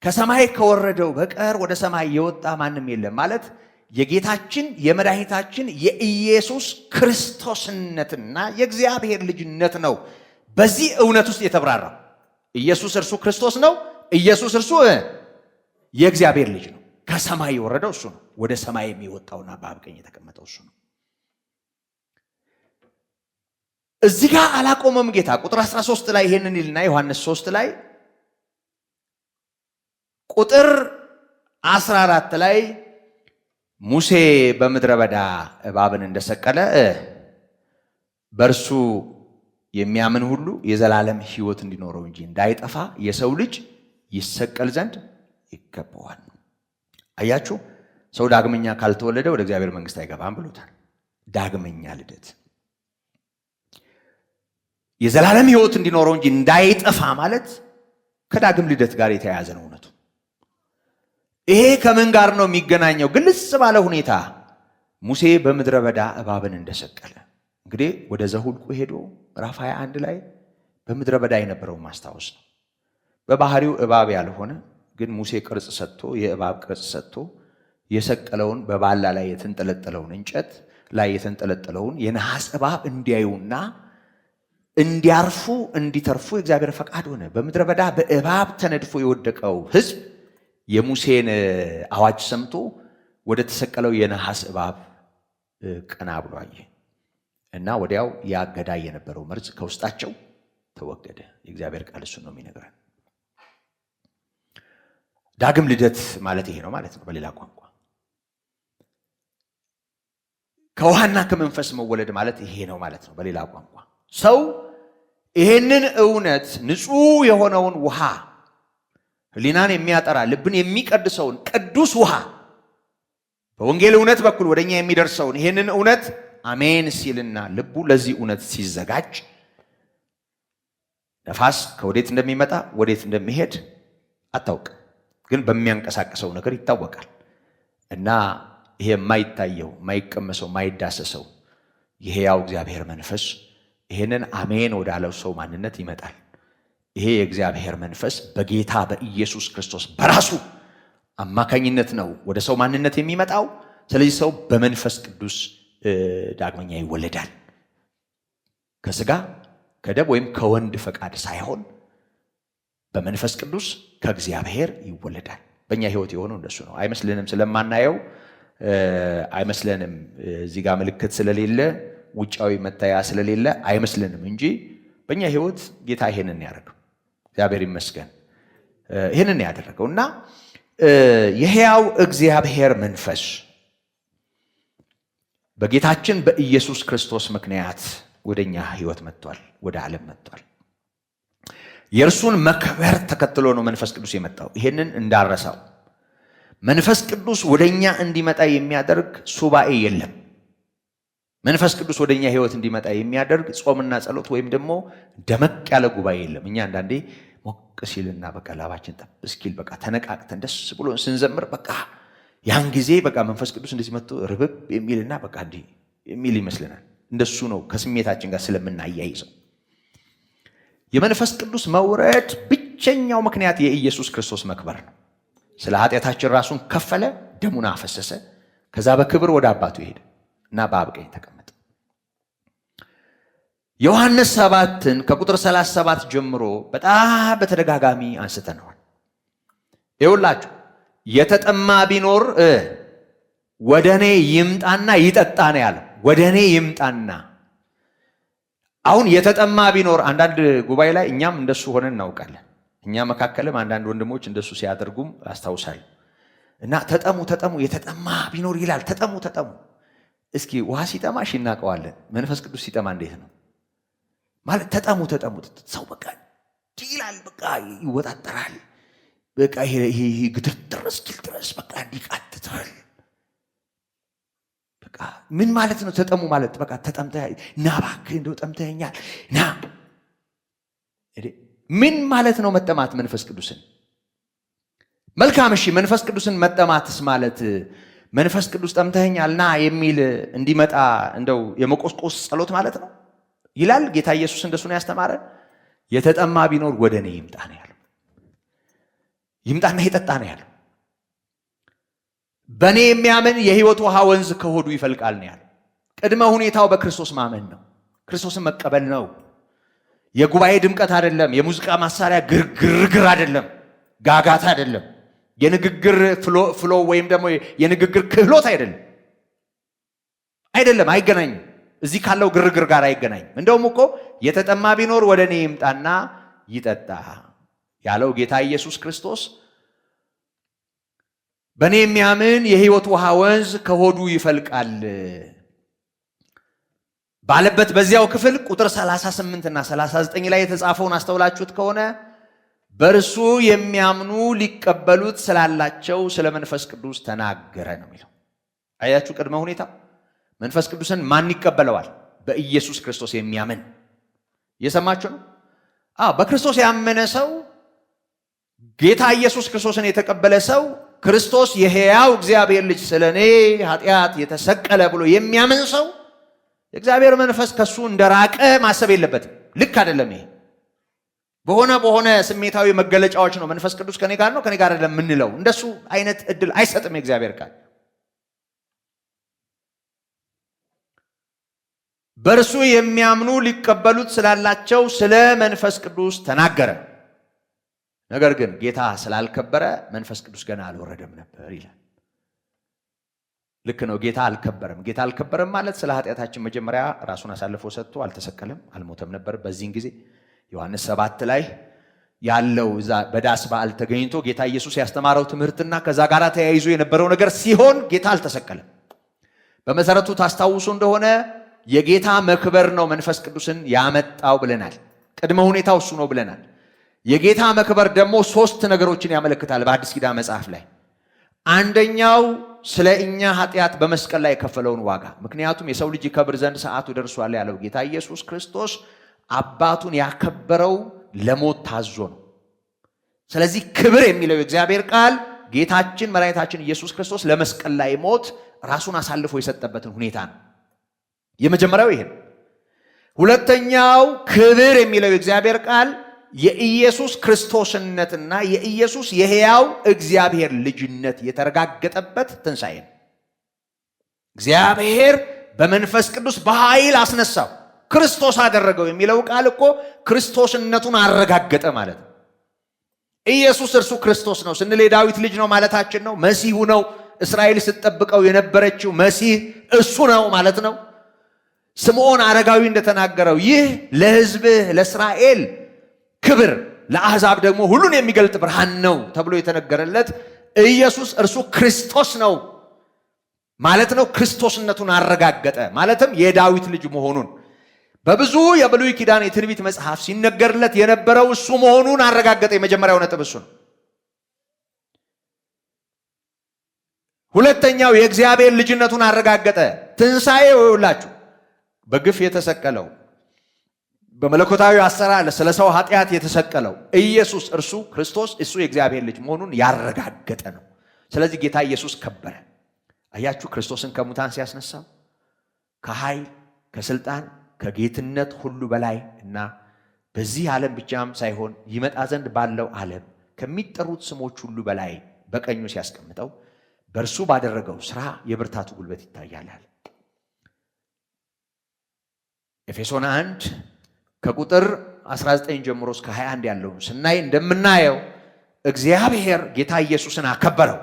ከሰማይ ከወረደው በቀር ወደ ሰማይ የወጣ ማንም የለም ማለት የጌታችን የመድኃኒታችን የኢየሱስ ክርስቶስነትና የእግዚአብሔር ልጅነት ነው። በዚህ እውነት ውስጥ የተብራራ ኢየሱስ እርሱ ክርስቶስ ነው። ኢየሱስ እርሱ የእግዚአብሔር ልጅ ነው። ከሰማይ የወረደው እሱ ነው። ወደ ሰማይ የሚወጣውና በአብ ቀኝ የተቀመጠው እሱ ነው። እዚህ ጋር አላቆመም ጌታ። ቁጥር 13 ላይ ይሄንን ይልና ዮሐንስ 3 ላይ ቁጥር 14 ላይ ሙሴ በምድረ በዳ እባብን እንደሰቀለ በእርሱ የሚያምን ሁሉ የዘላለም ሕይወት እንዲኖረው እንጂ እንዳይጠፋ የሰው ልጅ ይሰቀል ዘንድ ይገባዋል። አያችሁ፣ ሰው ዳግመኛ ካልተወለደ ወደ እግዚአብሔር መንግሥት አይገባም ብሎታል። ዳግመኛ ልደት የዘላለም ሕይወት እንዲኖረው እንጂ እንዳይጠፋ ማለት ከዳግም ልደት ጋር የተያያዘ ነው እውነቱ። ይሄ ከምን ጋር ነው የሚገናኘው? ግልጽ ባለ ሁኔታ ሙሴ በምድረ በዳ እባብን እንደሰቀለ እንግዲህ ወደ ዘኍልቍ ሄዶ ምዕራፍ 21 ላይ በምድረ በዳ የነበረው ማስታወስ ነው። በባህሪው እባብ ያልሆነ ግን ሙሴ ቅርጽ ሰጥቶ የእባብ ቅርጽ ሰጥቶ የሰቀለውን በባላ ላይ የተንጠለጠለውን እንጨት ላይ የተንጠለጠለውን የነሐስ እባብ እንዲያዩና እንዲያርፉ እንዲተርፉ የእግዚአብሔር ፈቃድ ሆነ። በምድረ በዳ በእባብ ተነድፎ የወደቀው ሕዝብ የሙሴን አዋጅ ሰምቶ ወደ ተሰቀለው የነሐስ እባብ ቀና ብሎ አየ እና ወዲያው ያገዳይ የነበረው መርዝ ከውስጣቸው ተወገደ። የእግዚአብሔር ቃል እሱን ነው የሚነግረን። ዳግም ልደት ማለት ይሄ ነው ማለት ነው። በሌላ ቋንቋ ከውሃና ከመንፈስ መወለድ ማለት ይሄ ነው ማለት ነው። በሌላ ቋንቋ ሰው ይሄንን እውነት ንጹህ የሆነውን ውሃ ህሊናን የሚያጠራ ልብን የሚቀድሰውን ቅዱስ ውሃ በወንጌል እውነት በኩል ወደኛ የሚደርሰውን ይሄንን እውነት አሜን ሲልና ልቡ ለዚህ እውነት ሲዘጋጅ ነፋስ ከወዴት እንደሚመጣ ወዴት እንደሚሄድ አታውቅ፣ ግን በሚያንቀሳቅሰው ነገር ይታወቃል። እና ይሄ የማይታየው የማይቀመሰው የማይዳሰሰው የሕያው እግዚአብሔር መንፈስ ይሄንን አሜን ወዳለው ሰው ማንነት ይመጣል። ይሄ የእግዚአብሔር መንፈስ በጌታ በኢየሱስ ክርስቶስ በራሱ አማካኝነት ነው ወደ ሰው ማንነት የሚመጣው። ስለዚህ ሰው በመንፈስ ቅዱስ ዳግመኛ ይወለዳል። ከስጋ ከደም ወይም ከወንድ ፈቃድ ሳይሆን በመንፈስ ቅዱስ ከእግዚአብሔር ይወለዳል። በእኛ ህይወት የሆነው እንደሱ ነው። አይመስልንም፣ ስለማናየው አይመስልንም። እዚህ ጋር ምልክት ስለሌለ ውጫዊ መታያ ስለሌለ አይመስልንም እንጂ በእኛ ህይወት ጌታ ይሄንን ያደረገው እግዚአብሔር ይመስገን፣ ይሄንን ያደረገው እና የሕያው እግዚአብሔር መንፈስ በጌታችን በኢየሱስ ክርስቶስ ምክንያት ወደኛ ህይወት መጥቷል፣ ወደ ዓለም መጥቷል። የእርሱን መክበር ተከትሎ ነው መንፈስ ቅዱስ የመጣው። ይሄንን እንዳረሳው መንፈስ ቅዱስ ወደኛ እንዲመጣ የሚያደርግ ሱባኤ የለም። መንፈስ ቅዱስ ወደኛ ህይወት እንዲመጣ የሚያደርግ ጾምና ጸሎት ወይም ደግሞ ደመቅ ያለ ጉባኤ የለም። እኛ አንዳንዴ ሞቅ ሲልና በቃ ላባችን ጠብ እስኪል በቃ ተነቃቅተን ደስ ብሎ ስንዘምር በቃ ያን ጊዜ በቃ መንፈስ ቅዱስ እንደዚህ መጥቶ ርብብ የሚልና በቃ እንዲህ የሚል ይመስልናል። እንደሱ ነው ከስሜታችን ጋር ስለምናያይዘው። የመንፈስ ቅዱስ መውረድ ብቸኛው ምክንያት የኢየሱስ ክርስቶስ መክበር ነው። ስለ ኃጢአታችን ራሱን ከፈለ፣ ደሙን አፈሰሰ፣ ከዛ በክብር ወደ አባቱ ሄደ እና በአብ ቀኝ ተቀመጠ። ዮሐንስ 7ን ከቁጥር 37 ጀምሮ በጣም በተደጋጋሚ አንስተነዋል። ይኸውላችሁ የተጠማ ቢኖር ወደ እኔ ይምጣና ይጠጣ ነው ያለው። ወደ እኔ ይምጣና። አሁን የተጠማ ቢኖር አንዳንድ ጉባኤ ላይ እኛም እንደሱ ሆነን እናውቃለን። እኛ መካከልም አንዳንድ ወንድሞች እንደሱ ሲያደርጉም አስታውሳለሁ። እና ተጠሙ ተጠሙ የተጠማ ቢኖር ይላል። ተጠሙ ተጠሙ። እስኪ ውሃ ሲጠማሽ እናውቀዋለን። መንፈስ ቅዱስ ሲጠማ እንዴት ነው ማለት? ተጠሙ ተጠሙ። ሰው በቃ ይላል፣ በቃ ይወጣጠራል፣ በቃ ይሄ ግድርድር እስኪል ድረስ በቃ እንዲቃትታል። በቃ ምን ማለት ነው ተጠሙ ማለት? በቃ ተጠምተህ ና እባክህ እንደው ጠምተኸኛል ና። ምን ማለት ነው መጠማት? መንፈስ ቅዱስን መልካም እሺ፣ መንፈስ ቅዱስን መጠማትስ ማለት መንፈስ ቅዱስ ጠምተኸኛል ና የሚል እንዲመጣ እንደው የመቆስቆስ ጸሎት ማለት ነው ይላል ጌታ ኢየሱስ። እንደሱ ነው ያስተማረ። የተጠማ ቢኖር ወደ እኔ ይምጣ ነው ያለው። ይምጣና ይጠጣ ነው ያለው። በእኔ የሚያምን የሕይወት ውሃ ወንዝ ከሆዱ ይፈልቃል ነው ያለው። ቅድመ ሁኔታው በክርስቶስ ማመን ነው፣ ክርስቶስን መቀበል ነው። የጉባኤ ድምቀት አይደለም፣ የሙዚቃ ማሳሪያ ግርግር አይደለም፣ ጋጋታ አይደለም፣ የንግግር ፍሎ ወይም ደግሞ የንግግር ክህሎት አይደለም። አይገናኝም። እዚህ ካለው ግርግር ጋር አይገናኝም። እንደውም እኮ የተጠማ ቢኖር ወደ እኔ ይምጣና ይጠጣ ያለው ጌታ ኢየሱስ ክርስቶስ በእኔ የሚያምን የሕይወት ውሃ ወንዝ ከሆዱ ይፈልቃል ባለበት በዚያው ክፍል ቁጥር 38 እና 39 ላይ የተጻፈውን አስተውላችሁት ከሆነ በእርሱ የሚያምኑ ሊቀበሉት ስላላቸው ስለ መንፈስ ቅዱስ ተናገረ ነው የሚለው። አያችሁ ቅድመ ሁኔታ። መንፈስ ቅዱስን ማን ይቀበለዋል? በኢየሱስ ክርስቶስ የሚያምን። እየሰማችሁ ነው? በክርስቶስ ያመነ ሰው፣ ጌታ ኢየሱስ ክርስቶስን የተቀበለ ሰው፣ ክርስቶስ የሕያው እግዚአብሔር ልጅ ስለ እኔ ኃጢአት የተሰቀለ ብሎ የሚያምን ሰው የእግዚአብሔር መንፈስ ከሱ እንደራቀ ማሰብ የለበትም። ልክ አይደለም። ይሄ በሆነ ስሜታዊ መገለጫዎች ነው መንፈስ ቅዱስ ከኔ ጋር ነው ከኔ ጋር አይደለም የምንለው። እንደሱ አይነት እድል አይሰጥም የእግዚአብሔር ቃል። በእርሱ የሚያምኑ ሊቀበሉት ስላላቸው ስለ መንፈስ ቅዱስ ተናገረ። ነገር ግን ጌታ ስላልከበረ መንፈስ ቅዱስ ገና አልወረደም ነበር ይላል። ልክ ነው። ጌታ አልከበረም። ጌታ አልከበረም ማለት ስለ ኃጢአታችን መጀመሪያ ራሱን አሳልፎ ሰጥቶ አልተሰቀለም፣ አልሞተም ነበር። በዚህን ጊዜ ዮሐንስ 7 ላይ ያለው እዛ በዳስ በዓል ተገኝቶ ጌታ ኢየሱስ ያስተማረው ትምህርትና ከዛ ጋር ተያይዞ የነበረው ነገር ሲሆን ጌታ አልተሰቀለም። በመሰረቱ ታስታውሱ እንደሆነ የጌታ መክበር ነው መንፈስ ቅዱስን ያመጣው ብለናል። ቅድመ ሁኔታው እሱ ነው ብለናል። የጌታ መክበር ደግሞ 3 ነገሮችን ያመለክታል በአዲስ ኪዳን መጽሐፍ ላይ። አንደኛው ስለ እኛ ኃጢአት በመስቀል ላይ የከፈለውን ዋጋ። ምክንያቱም የሰው ልጅ ይከብር ዘንድ ሰዓቱ ደርሷል ያለው ጌታ ኢየሱስ ክርስቶስ አባቱን ያከበረው ለሞት ታዞ ነው። ስለዚህ ክብር የሚለው የእግዚአብሔር ቃል ጌታችን መድኃኒታችን ኢየሱስ ክርስቶስ ለመስቀል ላይ ሞት ራሱን አሳልፎ የሰጠበትን ሁኔታ ነው። የመጀመሪያው ይሄ ነው። ሁለተኛው ክብር የሚለው የእግዚአብሔር ቃል የኢየሱስ ክርስቶስነትና የኢየሱስ የሕያው እግዚአብሔር ልጅነት የተረጋገጠበት ትንሣኤ ነው። እግዚአብሔር በመንፈስ ቅዱስ በኃይል አስነሳው፣ ክርስቶስ አደረገው የሚለው ቃል እኮ ክርስቶስነቱን አረጋገጠ ማለት ነው። ኢየሱስ እርሱ ክርስቶስ ነው ስንል የዳዊት ልጅ ነው ማለታችን ነው። መሲሁ ነው። እስራኤል ስትጠብቀው የነበረችው መሲህ እሱ ነው ማለት ነው። ስምዖን አረጋዊ እንደተናገረው ይህ ለሕዝብህ ለእስራኤል ክብር ለአሕዛብ ደግሞ ሁሉን የሚገልጥ ብርሃን ነው ተብሎ የተነገረለት ኢየሱስ እርሱ ክርስቶስ ነው ማለት ነው። ክርስቶስነቱን አረጋገጠ ማለትም የዳዊት ልጅ መሆኑን በብዙ የብሉይ ኪዳን የትንቢት መጽሐፍ ሲነገርለት የነበረው እሱ መሆኑን አረጋገጠ። የመጀመሪያው ነጥብ እሱ ነው። ሁለተኛው የእግዚአብሔር ልጅነቱን አረጋገጠ። ትንሣኤው ይውላችሁ በግፍ የተሰቀለው በመለኮታዊ አሰራር ስለ ሰው ኃጢአት የተሰቀለው ኢየሱስ እርሱ ክርስቶስ እሱ የእግዚአብሔር ልጅ መሆኑን ያረጋገጠ ነው። ስለዚህ ጌታ ኢየሱስ ከበረ። አያችሁ ክርስቶስን ከሙታን ሲያስነሳው ከኃይል ከስልጣን ከጌትነት ሁሉ በላይ እና በዚህ ዓለም ብቻም ሳይሆን ይመጣ ዘንድ ባለው ዓለም ከሚጠሩት ስሞች ሁሉ በላይ በቀኙ ሲያስቀምጠው በእርሱ ባደረገው ሥራ የብርታቱ ጉልበት ይታያል። ኤፌሶን 1 ከቁጥር 19 ጀምሮ እስከ 21 ያለውን ስናይ እንደምናየው እግዚአብሔር ጌታ ኢየሱስን አከበረው።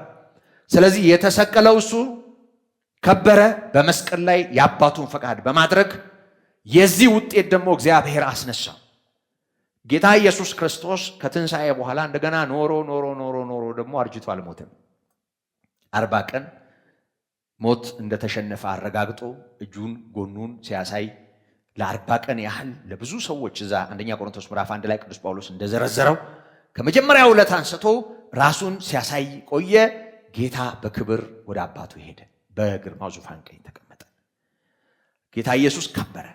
ስለዚህ የተሰቀለው እሱ ከበረ በመስቀል ላይ የአባቱን ፈቃድ በማድረግ የዚህ ውጤት ደግሞ እግዚአብሔር አስነሳው። ጌታ ኢየሱስ ክርስቶስ ከትንሣኤ በኋላ እንደገና ኖሮ ደግሞ አርጅቶ አልሞትም። 40 ቀን ሞት እንደተሸነፈ አረጋግጦ እጁን ጎኑን ሲያሳይ ለ40 ቀን ያህል ለብዙ ሰዎች እዛ አንደኛ ቆሮንቶስ ምዕራፍ 1 ላይ ቅዱስ ጳውሎስ እንደዘረዘረው ከመጀመሪያው ዕለት አንስቶ ራሱን ሲያሳይ ቆየ። ጌታ በክብር ወደ አባቱ ሄደ፣ በግርማው ዙፋን ቀኝ ተቀመጠ። ጌታ ኢየሱስ ከበረ።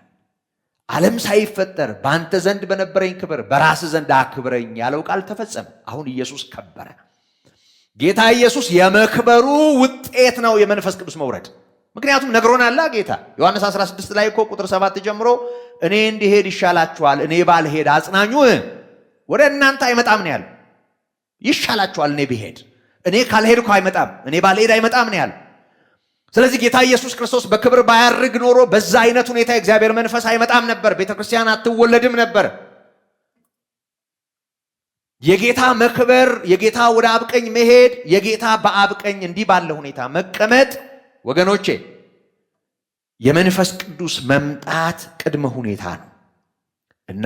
ዓለም ሳይፈጠር በአንተ ዘንድ በነበረኝ ክብር በራስ ዘንድ አክብረኝ ያለው ቃል ተፈጸመ። አሁን ኢየሱስ ከበረ። ጌታ ኢየሱስ የመክበሩ ውጤት ነው የመንፈስ ቅዱስ መውረድ። ምክንያቱም ነግሮናል ጌታ ዮሐንስ 16 ላይ እኮ ቁጥር 7 ጀምሮ እኔ እንዲሄድ ይሻላችኋል፣ እኔ ባልሄድ አጽናኙ ወደ እናንተ አይመጣም ነው ያለው። ይሻላችኋል እኔ ብሄድ፣ እኔ ካልሄድኩ አይመጣም፣ እኔ ባልሄድ አይመጣም ነው ያለው። ስለዚህ ጌታ ኢየሱስ ክርስቶስ በክብር ባያርግ ኖሮ በዛ አይነት ሁኔታ እግዚአብሔር መንፈስ አይመጣም ነበር፣ ቤተክርስቲያን አትወለድም ነበር። የጌታ መክበር፣ የጌታ ወደ አብ ቀኝ መሄድ፣ የጌታ በአብ ቀኝ እንዲህ ባለ ሁኔታ መቀመጥ ወገኖቼ የመንፈስ ቅዱስ መምጣት ቅድመ ሁኔታ ነው እና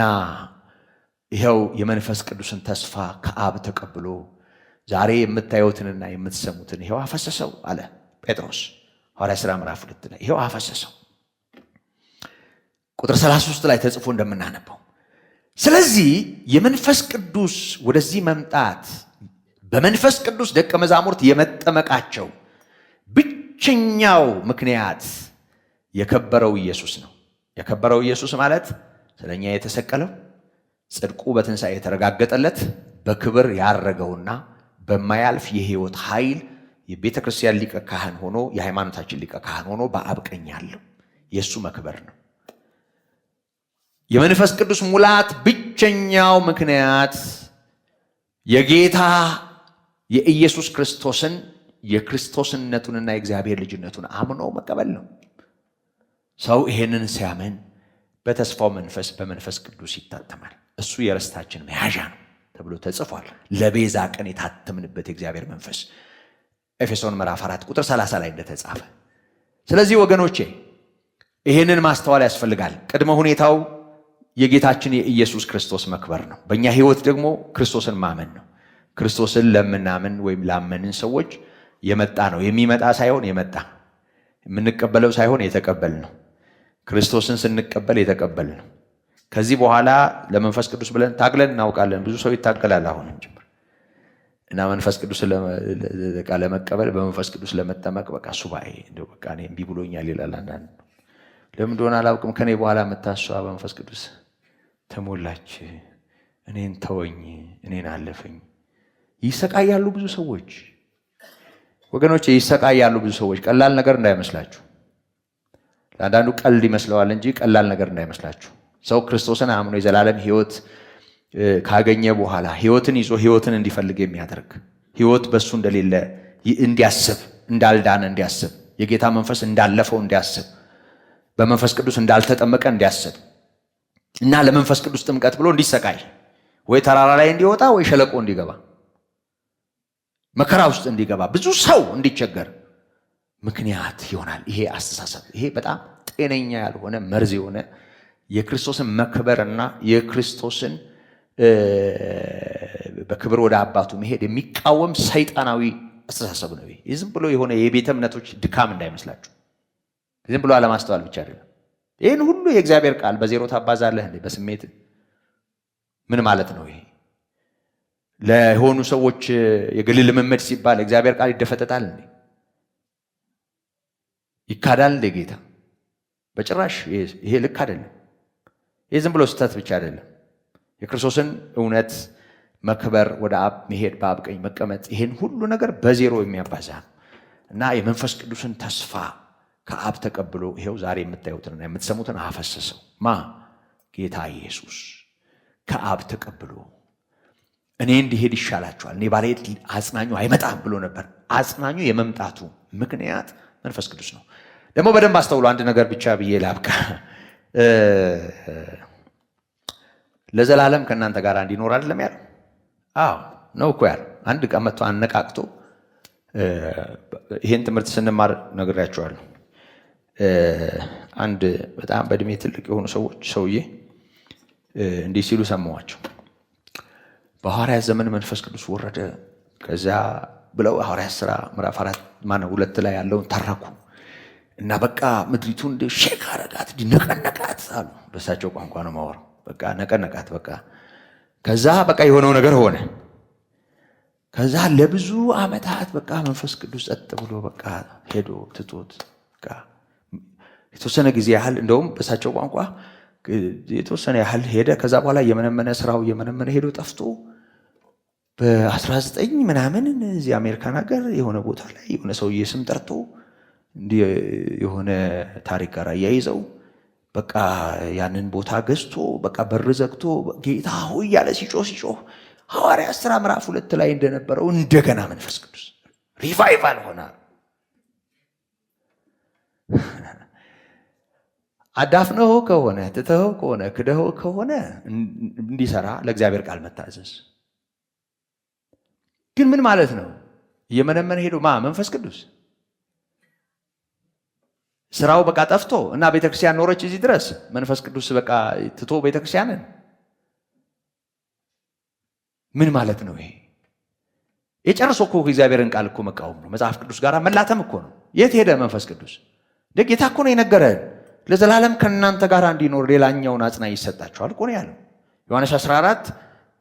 ይኸው የመንፈስ ቅዱስን ተስፋ ከአብ ተቀብሎ ዛሬ የምታዩትንና የምትሰሙትን ይኸው አፈሰሰው አለ ጴጥሮስ ሐዋርያ ሥራ ምዕራፍ 2 ላይ ይኸው አፈሰሰው። ቁጥር 33 ላይ ተጽፎ እንደምናነበው ስለዚህ የመንፈስ ቅዱስ ወደዚህ መምጣት በመንፈስ ቅዱስ ደቀ መዛሙርት የመጠመቃቸው ብቸኛው ምክንያት የከበረው ኢየሱስ ነው። የከበረው ኢየሱስ ማለት ስለኛ የተሰቀለው ጽድቁ በትንሣኤ የተረጋገጠለት በክብር ያረገውና በማያልፍ የሕይወት ኃይል የቤተ ክርስቲያን ሊቀ ካህን ሆኖ የሃይማኖታችን ሊቀ ካህን ሆኖ በአብ ቀኝ ያለው የእሱ መክበር ነው። የመንፈስ ቅዱስ ሙላት ብቸኛው ምክንያት የጌታ የኢየሱስ ክርስቶስን የክርስቶስነቱንና የእግዚአብሔር ልጅነቱን አምኖ መቀበል ነው። ሰው ይሄንን ሲያምን በተስፋው መንፈስ በመንፈስ ቅዱስ ይታተማል። እሱ የርስታችን መያዣ ነው ተብሎ ተጽፏል። ለቤዛ ቀን የታተምንበት የእግዚአብሔር መንፈስ ኤፌሶን ምዕራፍ 4 ቁጥር 30 ላይ እንደተጻፈ። ስለዚህ ወገኖቼ ይሄንን ማስተዋል ያስፈልጋል። ቅድመ ሁኔታው የጌታችን የኢየሱስ ክርስቶስ መክበር ነው። በእኛ ሕይወት ደግሞ ክርስቶስን ማመን ነው። ክርስቶስን ለምናምን ወይም ላመንን ሰዎች የመጣ ነው። የሚመጣ ሳይሆን የመጣ የምንቀበለው ሳይሆን የተቀበል ነው። ክርስቶስን ስንቀበል የተቀበል ነው። ከዚህ በኋላ ለመንፈስ ቅዱስ ብለን ታግለን እናውቃለን። ብዙ ሰው ይታገላል አሁንም ጭምር እና መንፈስ ቅዱስ ለመቀበል በመንፈስ ቅዱስ ለመጠመቅ በቃ ሱባኤ እንደው በቃ እኔ እምቢ ብሎኛል ይላል። አንዳንድ ለምን እንደሆነ አላውቅም። ከኔ በኋላ የምታሷ በመንፈስ ቅዱስ ተሞላች፣ እኔን ተወኝ፣ እኔን አለፈኝ። ይሰቃያሉ ብዙ ሰዎች ወገኖች፣ ይሰቃያሉ ብዙ ሰዎች። ቀላል ነገር እንዳይመስላችሁ። ለአንዳንዱ ቀልድ ይመስለዋል እንጂ ቀላል ነገር እንዳይመስላችሁ። ሰው ክርስቶስን አምኖ የዘላለም ሕይወት ካገኘ በኋላ ሕይወትን ይዞ ሕይወትን እንዲፈልግ የሚያደርግ ሕይወት በሱ እንደሌለ እንዲያስብ፣ እንዳልዳነ እንዲያስብ፣ የጌታ መንፈስ እንዳለፈው እንዲያስብ፣ በመንፈስ ቅዱስ እንዳልተጠመቀ እንዲያስብ እና ለመንፈስ ቅዱስ ጥምቀት ብሎ እንዲሰቃይ፣ ወይ ተራራ ላይ እንዲወጣ ወይ ሸለቆ እንዲገባ፣ መከራ ውስጥ እንዲገባ፣ ብዙ ሰው እንዲቸገር ምክንያት ይሆናል። ይሄ አስተሳሰብ፣ ይሄ በጣም ጤነኛ ያልሆነ መርዝ የሆነ የክርስቶስን መክበርና የክርስቶስን በክብር ወደ አባቱ መሄድ የሚቃወም ሰይጣናዊ አስተሳሰብ ነው። ይህ ዝም ብሎ የሆነ የቤተ እምነቶች ድካም እንዳይመስላችሁ። ዝም ብሎ አለማስተዋል ብቻ አይደለም። ይህን ሁሉ የእግዚአብሔር ቃል በዜሮ ታባዛለህ እንዴ? በስሜት ምን ማለት ነው? ይሄ ለሆኑ ሰዎች የግል ልምምድ ሲባል የእግዚአብሔር ቃል ይደፈጠጣል እንዴ? ይካዳል እንዴ ጌታ? በጭራሽ። ይሄ ልክ አይደለም። ይሄ ዝም ብሎ ስህተት ብቻ አይደለም። የክርስቶስን እውነት መክበር፣ ወደ አብ መሄድ፣ በአብ ቀኝ መቀመጥ፣ ይሄን ሁሉ ነገር በዜሮ የሚያባዛ እና የመንፈስ ቅዱስን ተስፋ ከአብ ተቀብሎ ይሄው ዛሬ የምታዩትንና የምትሰሙትን አፈሰሰው። ጌታ ኢየሱስ ከአብ ተቀብሎ እኔ እንዲሄድ ይሻላችኋል፣ እኔ ባልሄድ አጽናኙ አይመጣም ብሎ ነበር። አጽናኙ የመምጣቱ ምክንያት መንፈስ ቅዱስ ነው። ደግሞ በደንብ አስተውሎ አንድ ነገር ብቻ ብዬ ላብቃ። ለዘላለም ከእናንተ ጋር እንዲኖር አይደለም ያለው? አዎ ነው እኮ ያለው። አንድ ቀን መጥቶ አነቃቅቶ ይሄን ትምህርት ስንማር ነግሬያቸዋለሁ። አንድ በጣም በእድሜ ትልቅ የሆኑ ሰውዬ እንዲህ ሲሉ ሰማዋቸው። በሐዋርያት ዘመን መንፈስ ቅዱስ ወረደ፣ ከዚያ ብለው ሐዋርያት ሥራ ምዕራፍ 2 ላይ ያለውን ተረኩ እና በቃ ምድሪቱን ሼክ አረጋት፣ ነቀነቃት አሉ። በሳቸው ቋንቋ ነው ማወራው። በቃ ነቀነቃት። በቃ ከዛ በቃ የሆነው ነገር ሆነ። ከዛ ለብዙ ዓመታት በቃ መንፈስ ቅዱስ ጸጥ ብሎ በቃ ሄዶ ትቶት በቃ የተወሰነ ጊዜ ያህል እንደውም በሳቸው ቋንቋ የተወሰነ ያህል ሄደ። ከዛ በኋላ የመነመነ ስራው የመነመነ ሄዶ ጠፍቶ በ19 ምናምን እዚህ አሜሪካን ሀገር የሆነ ቦታ ላይ የሆነ ሰውዬ ስም ጠርቶ እንዲህ የሆነ ታሪክ ጋር አያይዘው በቃ ያንን ቦታ ገዝቶ በቃ በር ዘግቶ ጌታ ሆይ እያለ ሲጮህ ሐዋርያት ሥራ ምዕራፍ 2 ላይ እንደነበረው እንደገና መንፈስ ቅዱስ ሪቫይቫል ሆነ። አዳፍነው ከሆነ ትተኸው ከሆነ ክደኸው ከሆነ እንዲሰራ ለእግዚአብሔር ቃል መታዘዝ። ግን ምን ማለት ነው? እየመነመነ ሄዶ መንፈስ ቅዱስ ስራው በቃ ጠፍቶ እና ቤተክርስቲያን ኖረች እዚህ ድረስ መንፈስ ቅዱስ በቃ ትቶ ቤተክርስቲያንን ምን ማለት ነው? ይሄ የጨርሶ እኮ እግዚአብሔርን ቃል እኮ መቃወም ነው። መጽሐፍ ቅዱስ ጋር መላተም እኮ ነው። የት ሄደ መንፈስ ቅዱስ? ጌታ እኮ ነው የነገረን ለዘላለም ከእናንተ ጋር እንዲኖር ሌላኛውን አጽናኝ ይሰጣችኋል እኮ ነው ያለው። ዮሐንስ 14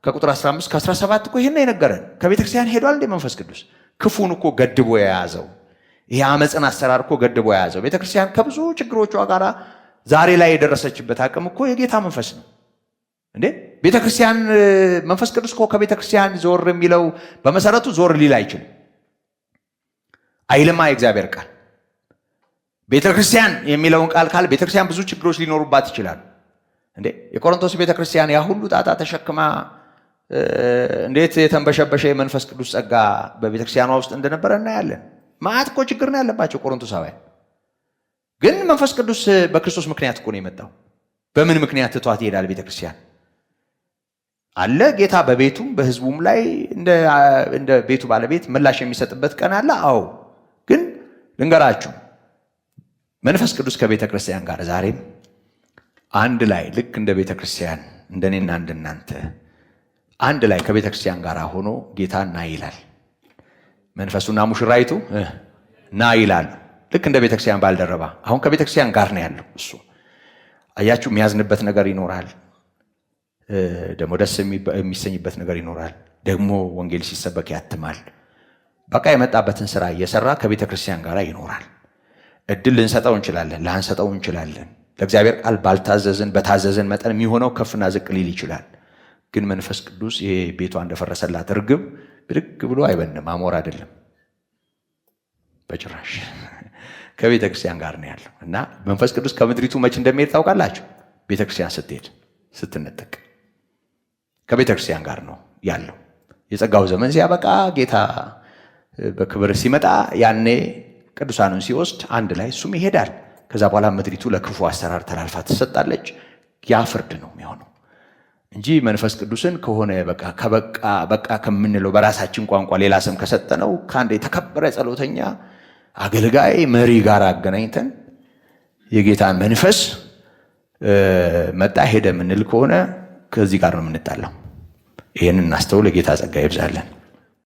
ከቁጥር 15 ከ17 እኮ ይሄን ነው የነገረን። ከቤተክርስቲያን ሄዷል እንደ መንፈስ ቅዱስ ክፉን እኮ ገድቦ የያዘው ይሄ አመፅን አሰራር እኮ ገድቦ የያዘው ቤተክርስቲያን ከብዙ ችግሮቿ ጋር ዛሬ ላይ የደረሰችበት አቅም እኮ የጌታ መንፈስ ነው እንዴ። ቤተክርስቲያን መንፈስ ቅዱስ እኮ ከቤተክርስቲያን ዞር የሚለው በመሰረቱ ዞር ሊል አይችልም። አይልማ የእግዚአብሔር ቃል ቤተክርስቲያን የሚለውን ቃል ካለ ቤተክርስቲያን ብዙ ችግሮች ሊኖሩባት ይችላል እንዴ። የቆሮንቶስ ቤተክርስቲያን ያ ሁሉ ጣጣ ተሸክማ እንዴት የተንበሸበሸ የመንፈስ ቅዱስ ጸጋ በቤተክርስቲያኗ ውስጥ እንደነበረ እናያለን። ማዕት እኮ ችግር ነው ያለባቸው ቆሮንቶሳውያን። ግን መንፈስ ቅዱስ በክርስቶስ ምክንያት እኮ ነው የመጣው። በምን ምክንያት ትቷት ይሄዳል ቤተክርስቲያን? አለ ጌታ በቤቱም በህዝቡም ላይ እንደ ቤቱ ባለቤት ምላሽ የሚሰጥበት ቀን አለ። አዎ። ግን ልንገራችሁ መንፈስ ቅዱስ ከቤተ ክርስቲያን ጋር ዛሬም አንድ ላይ ልክ እንደ ቤተ ክርስቲያን እንደኔና እንደናንተ አንድ ላይ ከቤተ ክርስቲያን ጋር ሆኖ ጌታ ና ይላል። መንፈሱና ሙሽራይቱ ና ይላሉ። ልክ እንደ ቤተ ክርስቲያን ባልደረባ አሁን ከቤተ ክርስቲያን ጋር ነው ያለው። እሱ አያችሁ የሚያዝንበት ነገር ይኖራል፣ ደግሞ ደስ የሚሰኝበት ነገር ይኖራል። ደግሞ ወንጌል ሲሰበክ ያትማል። በቃ የመጣበትን ስራ እየሰራ ከቤተ ክርስቲያን ጋር ይኖራል። እድል ልንሰጠው እንችላለን፣ ላንሰጠው እንችላለን። ለእግዚአብሔር ቃል ባልታዘዝን በታዘዝን መጠን የሚሆነው ከፍና ዝቅ ሊል ይችላል። ግን መንፈስ ቅዱስ ይሄ ቤቷ እንደፈረሰላት እርግብ ብድግ ብሎ አይበንም። አሞር አይደለም በጭራሽ። ከቤተ ክርስቲያን ጋር ነው ያለው እና መንፈስ ቅዱስ ከምድሪቱ መች እንደሚሄድ ታውቃላችሁ? ቤተ ክርስቲያን ስትሄድ ስትነጠቅ ከቤተ ክርስቲያን ጋር ነው ያለው። የጸጋው ዘመን ሲያበቃ ጌታ በክብር ሲመጣ ያኔ ቅዱሳኑን ሲወስድ አንድ ላይ እሱም ይሄዳል። ከዛ በኋላ ምድሪቱ ለክፉ አሰራር ተላልፋ ትሰጣለች። ያ ፍርድ ነው የሚሆነው እንጂ መንፈስ ቅዱስን ከሆነ በቃ ከምንለው በራሳችን ቋንቋ ሌላ ስም ከሰጠነው ከአንድ የተከበረ ጸሎተኛ አገልጋይ መሪ ጋር አገናኝተን የጌታን መንፈስ መጣ ሄደ የምንል ከሆነ ከዚህ ጋር ነው የምንጣለው። ይህንን እናስተውል። የጌታ ጸጋ ይብዛለን።